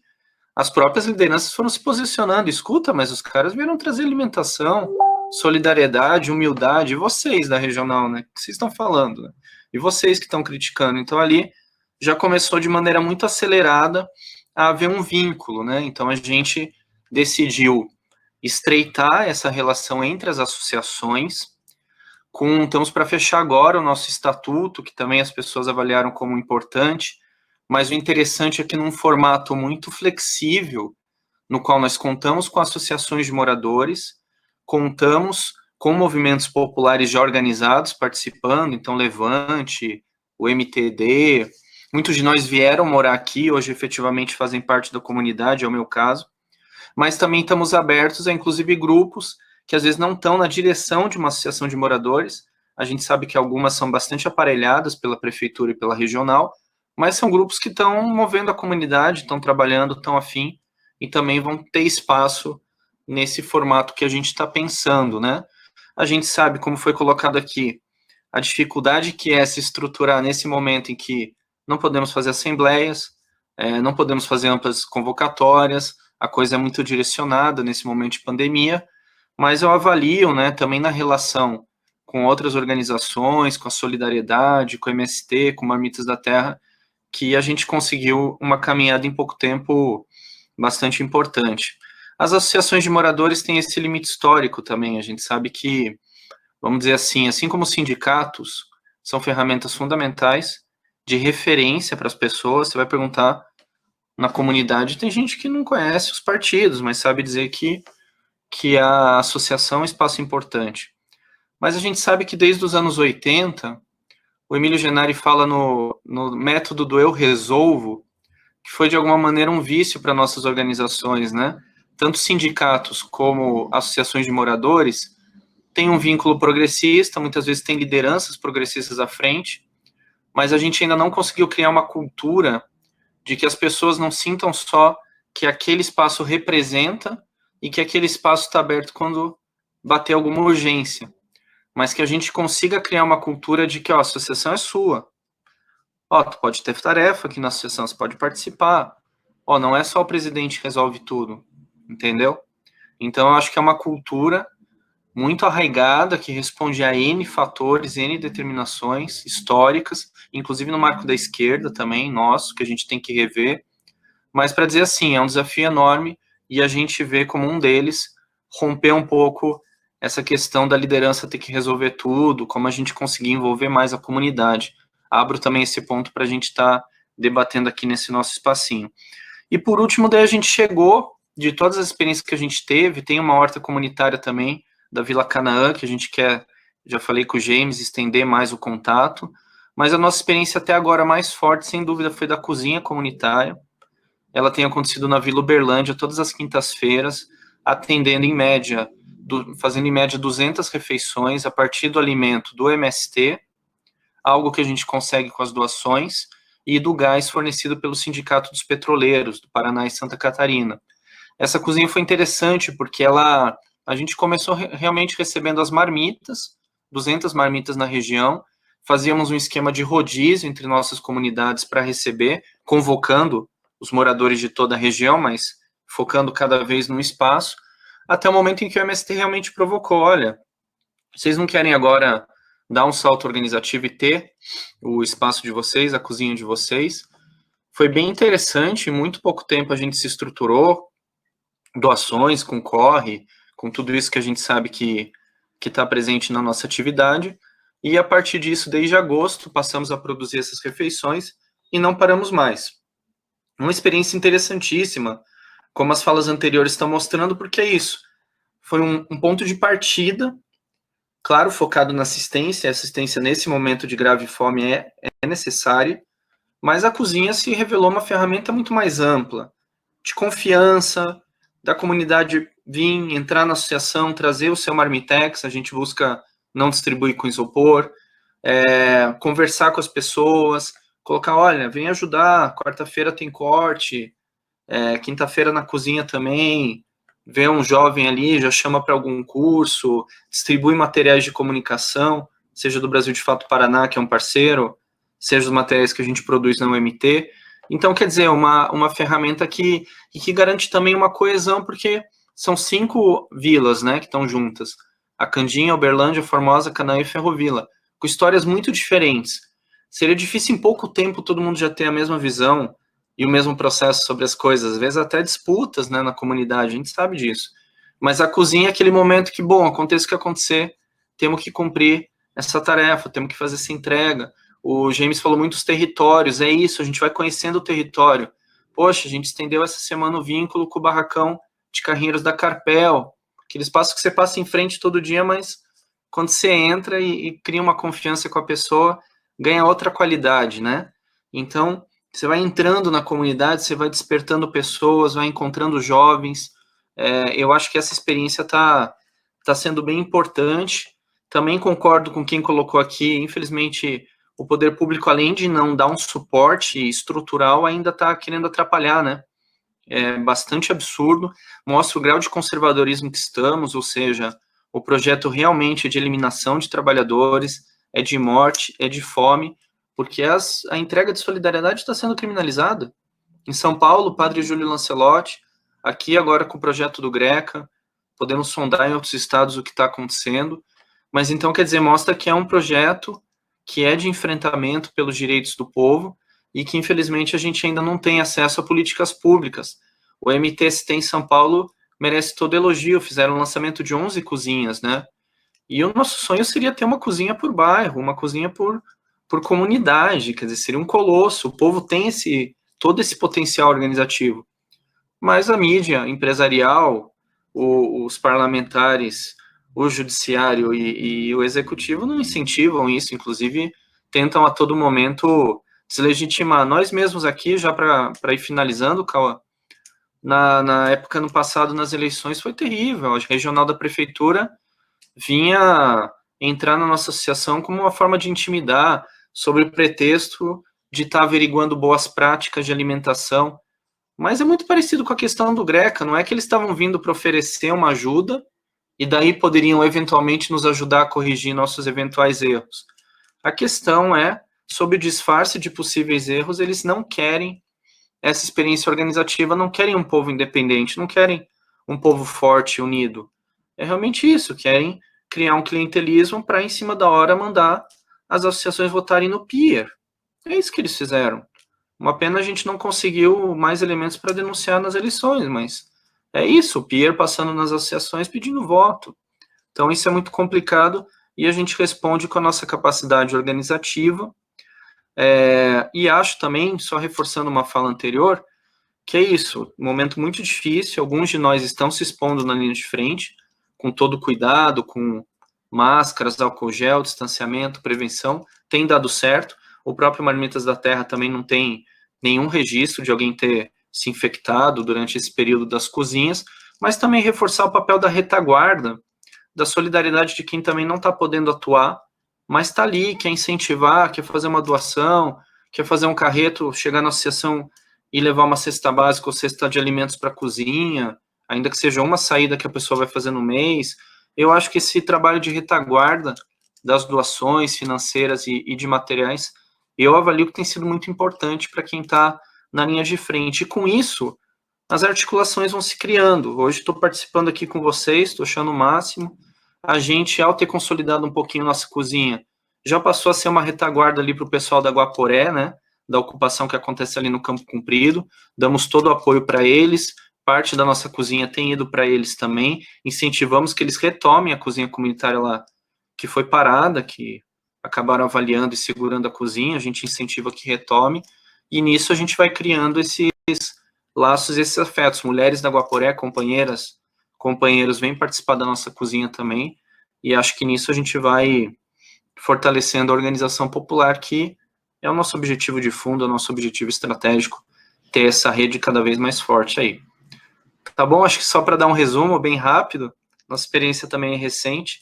as próprias lideranças foram se posicionando, escuta, mas os caras vieram trazer alimentação, solidariedade, humildade, e vocês da regional, né? O que vocês estão falando, né? E vocês que estão criticando. Então ali já começou de maneira muito acelerada a haver um vínculo, né? Então a gente decidiu estreitar essa relação entre as associações. Estamos para fechar agora o nosso estatuto, que também as pessoas avaliaram como importante, mas o interessante é que num formato muito flexível, no qual nós contamos com associações de moradores, contamos com movimentos populares já organizados participando, então Levante, o MTD, muitos de nós vieram morar aqui, hoje efetivamente fazem parte da comunidade, é o meu caso, mas também estamos abertos a, inclusive, grupos que às vezes não estão na direção de uma associação de moradores. A gente sabe que algumas são bastante aparelhadas pela prefeitura e pela regional, mas são grupos que estão movendo a comunidade, estão trabalhando, estão afim, e também vão ter espaço nesse formato que a gente está pensando, né? A gente sabe, como foi colocado aqui, a dificuldade que é se estruturar nesse momento em que não podemos fazer assembleias, não podemos fazer amplas convocatórias, a coisa é muito direcionada nesse momento de pandemia, mas eu avalio, né, também na relação com outras organizações, com a Solidariedade, com o MST, com Marmitas da Terra, que a gente conseguiu uma caminhada em pouco tempo bastante importante. As associações de moradores têm esse limite histórico também, a gente sabe que, vamos dizer assim como os sindicatos são ferramentas fundamentais de referência para as pessoas, você vai perguntar na comunidade, tem gente que não conhece os partidos, mas sabe dizer que a associação é um espaço importante. Mas a gente sabe que desde os anos 80, o Emílio Gennari fala no método do eu resolvo, que foi de alguma maneira um vício para nossas organizações, né? Tanto sindicatos como associações de moradores têm um vínculo progressista, muitas vezes tem lideranças progressistas à frente, mas a gente ainda não conseguiu criar uma cultura de que as pessoas não sintam só que aquele espaço representa e que aquele espaço está aberto quando bater alguma urgência, mas que a gente consiga criar uma cultura de que, ó, a associação é sua. Ó, tu pode ter tarefa aqui na associação, você pode participar. Ó, não é só o presidente que resolve tudo, entendeu? Então, eu acho que é uma cultura muito arraigada, que responde a N fatores, N determinações históricas, inclusive no marco da esquerda também, nosso, que a gente tem que rever. Mas, para dizer assim, é um desafio enorme, e a gente vê como um deles romper um pouco essa questão da liderança ter que resolver tudo, como a gente conseguir envolver mais a comunidade. Abro também esse ponto para a gente estar debatendo aqui nesse nosso espacinho. E por último, daí a gente chegou, de todas as experiências que a gente teve, tem uma horta comunitária também, da Vila Canaã, que a gente quer, já falei com o James, estender mais o contato, mas a nossa experiência até agora mais forte, sem dúvida, foi da cozinha comunitária. Ela tem acontecido na Vila Uberlândia todas as quintas-feiras, atendendo em média, fazendo em média 200 refeições a partir do alimento do MST, algo que a gente consegue com as doações, e do gás fornecido pelo Sindicato dos Petroleiros, do Paraná e Santa Catarina. Essa cozinha foi interessante porque a gente começou realmente recebendo as marmitas, 200 marmitas na região, fazíamos um esquema de rodízio entre nossas comunidades para receber, convocando os moradores de toda a região, mas focando cada vez num espaço, até o momento em que o MST realmente provocou, olha, vocês não querem agora dar um salto organizativo e ter o espaço de vocês, a cozinha de vocês? foi bem interessante, em muito pouco tempo a gente se estruturou, doações, com corre, com tudo isso que a gente sabe que está presente na nossa atividade, e a partir disso, desde agosto, passamos a produzir essas refeições e não paramos mais. Uma experiência interessantíssima, como as falas anteriores estão mostrando, porque é isso, foi um ponto de partida, claro, focado na assistência, a assistência nesse momento de grave fome é necessária, mas a cozinha se revelou uma ferramenta muito mais ampla, de confiança, da comunidade vir, entrar na associação, trazer o seu marmitex, a gente busca não distribuir com isopor, conversar com as pessoas, colocar, olha, vem ajudar, quarta-feira tem corte, quinta-feira na cozinha também, vê um jovem ali, já chama para algum curso, distribui materiais de comunicação, seja do Brasil de Fato Paraná, que é um parceiro, seja os materiais que a gente produz na UMT. Então, quer dizer, uma ferramenta que garante também uma coesão, porque são 5 vilas, né, que estão juntas. A Candinha, Uberlândia, Formosa, Canaã e Ferrovila, com histórias muito diferentes. Seria difícil em pouco tempo todo mundo já ter a mesma visão e o mesmo processo sobre as coisas. Às vezes até disputas, né, na comunidade, a gente sabe disso. Mas a cozinha é aquele momento que, bom, aconteça o que acontecer, temos que cumprir essa tarefa, temos que fazer essa entrega. O James falou muito dos territórios, é isso, a gente vai conhecendo o território. Poxa, a gente estendeu essa semana o vínculo com o barracão de carrinheiros da Carpel, aquele espaço que você passa em frente todo dia, mas quando você entra e cria uma confiança com a pessoa, ganha outra qualidade, né? Então, você vai entrando na comunidade, você vai despertando pessoas, vai encontrando jovens. Eu acho que essa experiência tá sendo bem importante. Também concordo com quem colocou aqui, infelizmente, o poder público, além de não dar um suporte estrutural, ainda está querendo atrapalhar, né? É bastante absurdo, mostra o grau de conservadorismo que estamos, ou seja, o projeto realmente é de eliminação de trabalhadores, é de morte, é de fome, porque a entrega de solidariedade está sendo criminalizada. Em São Paulo, o padre Júlio Lancelotti, aqui agora com o projeto do Greca, podemos sondar em outros estados o que está acontecendo, mas então, quer dizer, mostra que é um projeto que é de enfrentamento pelos direitos do povo e que, infelizmente, a gente ainda não tem acesso a políticas públicas. O MTST em São Paulo merece todo elogio, fizeram um lançamento de 11 cozinhas, né? E o nosso sonho seria ter uma cozinha por bairro, uma cozinha por comunidade, quer dizer, seria um colosso, o povo tem todo esse potencial organizativo. Mas a mídia empresarial, os parlamentares, o judiciário e o executivo não incentivam isso, inclusive tentam a todo momento deslegitimar. Nós mesmos aqui, já para ir finalizando, Cauã, na época, no passado, nas eleições, foi terrível. A regional da prefeitura vinha entrar na nossa associação como uma forma de intimidar, sobre o pretexto de estar averiguando boas práticas de alimentação. Mas é muito parecido com a questão do Greca, não é que eles estavam vindo para oferecer uma ajuda e daí poderiam eventualmente nos ajudar a corrigir nossos eventuais erros. A questão é, sob o disfarce de possíveis erros, eles não querem essa experiência organizativa, não querem um povo independente, não querem um povo forte e unido. É realmente isso, querem criar um clientelismo para, em cima da hora, mandar as associações votarem no peer. É isso que eles fizeram. Uma pena a gente não conseguiu mais elementos para denunciar nas eleições, mas é isso, o peer passando nas associações pedindo voto. Então isso é muito complicado e a gente responde com a nossa capacidade organizativa. E acho também, só reforçando uma fala anterior, que é isso, um momento muito difícil, alguns de nós estão se expondo na linha de frente, com todo cuidado, com máscaras, álcool gel, distanciamento, prevenção, tem dado certo. O próprio Marmitas da Terra também não tem nenhum registro de alguém ter se infectado durante esse período das cozinhas, mas também reforçar o papel da retaguarda, da solidariedade de quem também não está podendo atuar, mas está ali, quer incentivar, quer fazer uma doação, quer fazer um carreto, chegar na associação e levar uma cesta básica ou cesta de alimentos para a cozinha, ainda que seja uma saída que a pessoa vai fazer no mês. Eu acho que esse trabalho de retaguarda das doações financeiras e de materiais, eu avalio que tem sido muito importante para quem está na linha de frente. E com isso, as articulações vão se criando. Hoje estou participando aqui com vocês, estou achando o máximo. A gente, ao ter consolidado um pouquinho nossa cozinha, já passou a ser uma retaguarda ali para o pessoal da Guaporé, né? da ocupação que acontece ali no Campo Comprido, damos todo o apoio para eles, parte da nossa cozinha tem ido para eles também, incentivamos que eles retomem a cozinha comunitária lá, que foi parada, que acabaram avaliando e segurando a cozinha, a gente incentiva que retome, e nisso a gente vai criando esses laços, esses afetos. Mulheres da Guaporé, companheiras, companheiros, vêm participar da nossa cozinha também, e acho que nisso a gente vai fortalecendo a organização popular, que é o nosso objetivo de fundo, é o nosso objetivo estratégico, ter essa rede cada vez mais forte aí. Tá bom? Acho que só para dar um resumo bem rápido, nossa experiência também é recente,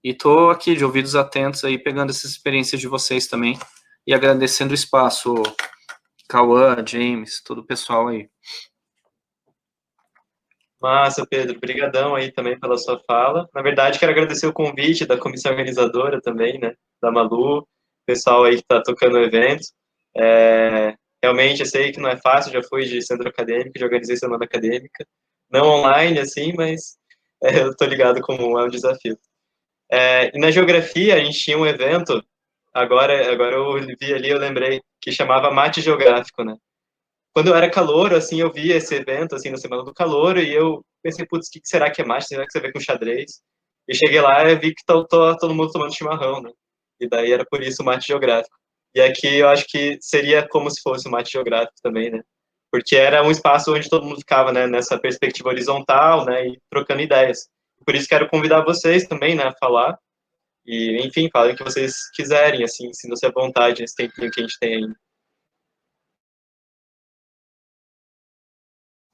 e estou aqui de ouvidos atentos aí, pegando essas experiências de vocês também, e agradecendo o espaço, Cauã, James, todo o pessoal aí. Massa, Pedro, brigadão aí também pela sua fala. Na verdade, quero agradecer o convite da comissão organizadora também, né, da Malu, pessoal aí que está tocando o evento. Realmente, eu sei que não é fácil, já fui de centro acadêmico, já organizei semana acadêmica, não online, assim, mas eu tô ligado como é um desafio. E na geografia, a gente tinha um evento, agora eu vi ali, eu lembrei, que chamava Mate Geográfico, né? Quando eu era calouro, assim, eu vi esse evento, assim, na Semana do Calouro, e eu pensei, putz, o que será que é mate? Será que você vê com xadrez? E cheguei lá e vi que todo mundo tomando chimarrão, né? E daí era por isso o mate geográfico. E aqui eu acho que seria como se fosse o mate geográfico também, né? Porque era um espaço onde todo mundo ficava, né, nessa perspectiva horizontal, né, e trocando ideias. Por isso quero convidar vocês também, né, a falar. E, enfim, falem o que vocês quiserem, assim, sintam-se à vontade nesse tempinho que a gente tem ainda.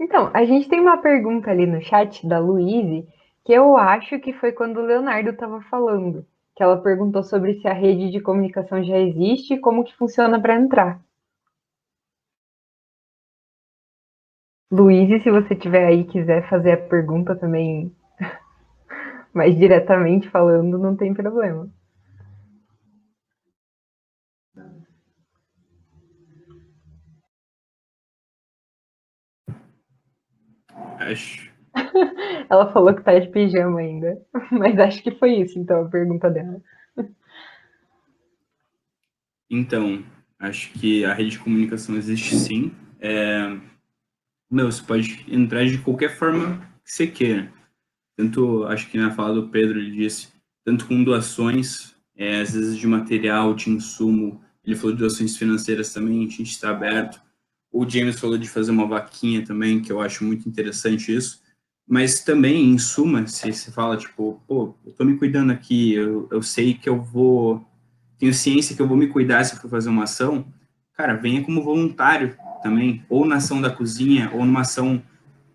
Então, a gente tem uma pergunta ali no chat da Luíse, que eu acho que foi quando o Leonardo estava falando, que ela perguntou sobre se a rede de comunicação já existe e como que funciona para entrar. Luíse, se você tiver aí e quiser fazer a pergunta também, mais diretamente falando, não tem problema. Acho. Ela falou que tá de pijama ainda, mas acho que foi isso, então, a pergunta dela. Então, acho que a rede de comunicação existe sim. Você pode entrar de qualquer forma que você queira. Tanto, acho que na fala do Pedro, ele disse, tanto com doações, às vezes de material, de insumo, ele falou de doações financeiras também, a gente está aberto. O James falou de fazer uma vaquinha também, que eu acho muito interessante isso. Mas também, em suma, se você fala, tipo, pô, eu tô me cuidando aqui, eu sei que eu vou... Tenho ciência que eu vou me cuidar se eu for fazer uma ação, cara, venha como voluntário também, ou na ação da cozinha, ou numa ação...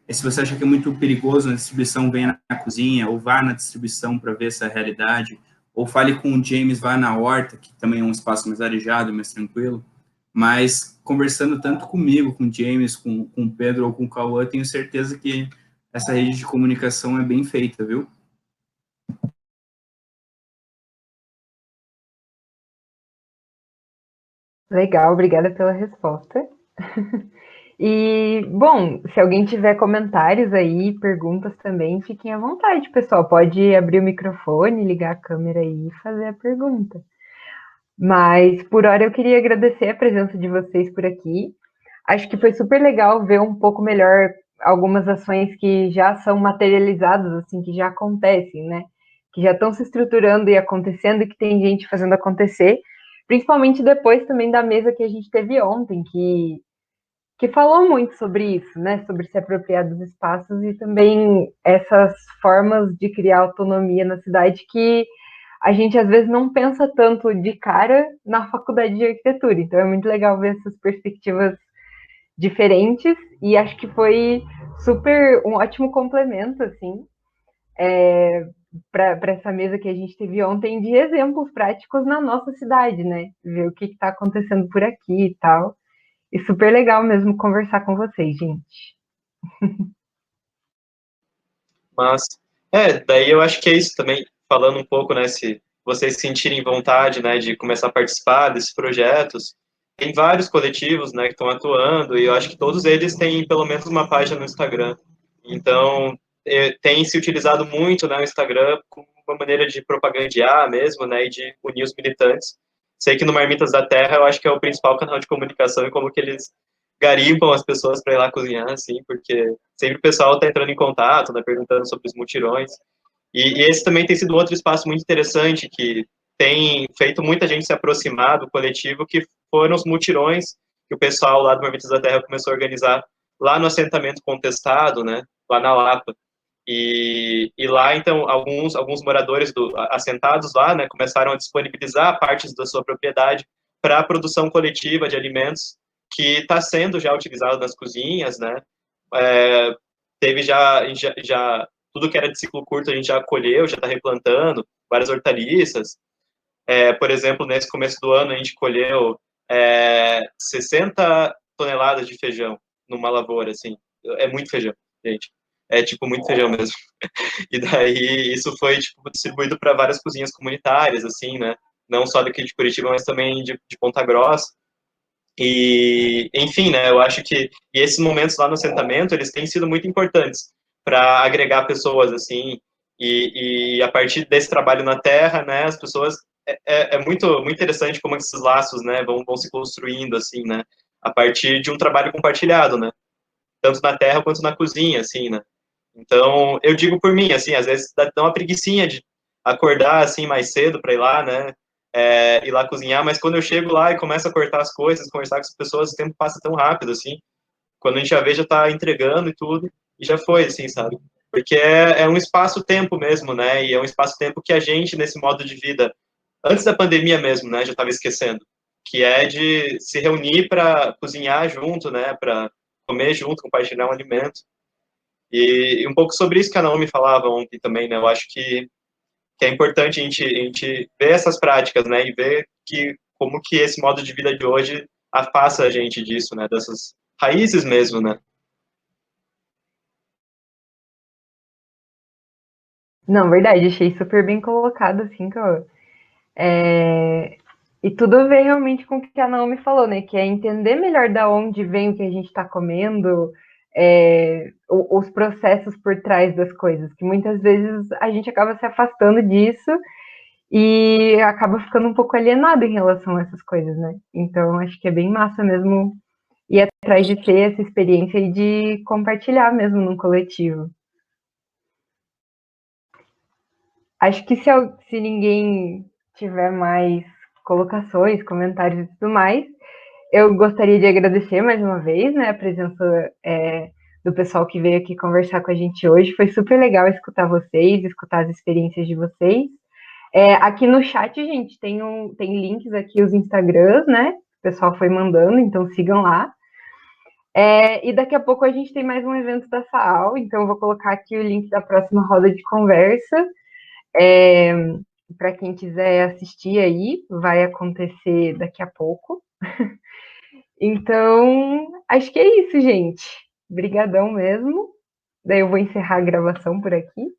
Se você acha que é muito perigoso na distribuição, venha na cozinha, ou vá na distribuição para ver essa realidade, ou fale com o James, vá na horta, que também é um espaço mais arejado, mais tranquilo. Mas conversando tanto comigo, com o James, com o Pedro ou com o Cauã, tenho certeza que essa rede de comunicação é bem feita, viu? Legal, obrigada pela resposta. E, bom, se alguém tiver comentários aí, perguntas também, fiquem à vontade, pessoal. Pode abrir o microfone, ligar a câmera aí e fazer a pergunta. Mas, por hora, eu queria agradecer a presença de vocês por aqui. Acho que foi super legal ver um pouco melhor algumas ações que já são materializadas, assim, que já acontecem, né? Que já estão se estruturando e acontecendo e que tem gente fazendo acontecer. Principalmente depois também da mesa que a gente teve ontem, que falou muito sobre isso, né? Sobre se apropriar dos espaços e também essas formas de criar autonomia na cidade que a gente às vezes não pensa tanto de cara na faculdade de arquitetura. Então é muito legal ver essas perspectivas diferentes e acho que foi super um ótimo complemento assim para essa mesa que a gente teve ontem de exemplos práticos na nossa cidade, né? Ver o que está acontecendo por aqui e tal. E super legal mesmo conversar com vocês, gente. Mas, daí eu acho que é isso também, falando um pouco, né, se vocês sentirem vontade, né, de começar a participar desses projetos, tem vários coletivos, né, que estão atuando, e eu acho que todos eles têm pelo menos uma página no Instagram. Então, tem se utilizado muito, né, o Instagram como uma maneira de propagandear mesmo, né, e de unir os militantes. sei que no Marmitas da Terra eu acho que é o principal canal de comunicação e como que eles garimpam as pessoas para ir lá cozinhar, assim, porque sempre o pessoal está entrando em contato, né, perguntando sobre os mutirões. E esse também tem sido outro espaço muito interessante que tem feito muita gente se aproximar do coletivo, que foram os mutirões que o pessoal lá do Marmitas da Terra começou a organizar lá no assentamento Contestado, né, lá na Lapa. E lá, então, alguns moradores assentados lá, né, começaram a disponibilizar partes da sua propriedade para a produção coletiva de alimentos, que está sendo já utilizado nas cozinhas, né, teve já tudo que era de ciclo curto a gente já colheu, já está replantando várias hortaliças. Por exemplo, nesse começo do ano a gente colheu 60 toneladas de feijão numa lavoura, assim. É muito feijão, gente. É, tipo, muito feijão mesmo. E daí isso foi, tipo, distribuído para várias cozinhas comunitárias, assim, né? Não só daqui de Curitiba, mas também de Ponta Grossa. E, enfim, né, eu acho que e esses momentos lá no assentamento, eles têm sido muito importantes para agregar pessoas, assim, e a partir desse trabalho na terra, né, as pessoas, é muito interessante como esses laços, né, vão se construindo, assim, né, a partir de um trabalho compartilhado, né, tanto na terra quanto na cozinha, assim, né. Então, eu digo por mim, assim, às vezes dá uma preguicinha de acordar, assim, mais cedo para ir lá, né, ir lá cozinhar, mas quando eu chego lá e começo a cortar as coisas, conversar com as pessoas, o tempo passa tão rápido, assim, quando a gente já vê, já tá entregando e tudo, e já foi, assim, sabe? Porque é um espaço-tempo mesmo, né, e é um espaço-tempo que a gente, nesse modo de vida, antes da pandemia mesmo, né, já estava esquecendo, que é de se reunir para cozinhar junto, né, para comer junto, compartilhar um alimento. E um pouco sobre isso que a Naomi falava ontem também, né? Eu acho que é importante a gente ver essas práticas, né? E ver como que esse modo de vida de hoje afasta a gente disso, né? Dessas raízes mesmo, né? Não, verdade, achei super bem colocado, assim, que eu, e tudo a ver realmente com o que a Naomi falou, né? Que é entender melhor da onde vem o que a gente está comendo, os processos por trás das coisas, que muitas vezes a gente acaba se afastando disso e acaba ficando um pouco alienado em relação a essas coisas, né? Então, acho que é bem massa mesmo ir atrás de ter essa experiência e de compartilhar mesmo num coletivo. Acho que se ninguém tiver mais colocações, comentários e tudo mais, eu gostaria de agradecer mais uma vez, né, a presença do pessoal que veio aqui conversar com a gente hoje. Foi super legal escutar vocês, escutar as experiências de vocês. Aqui no chat, gente, tem links aqui, os Instagrams, né? O pessoal foi mandando, então sigam lá. E daqui a pouco a gente tem mais um evento da FAAL, então eu vou colocar aqui o link da próxima roda de conversa. Para quem quiser assistir aí, vai acontecer daqui a pouco. Então, acho que é isso, gente. Obrigadão mesmo. Daí eu vou encerrar a gravação por aqui.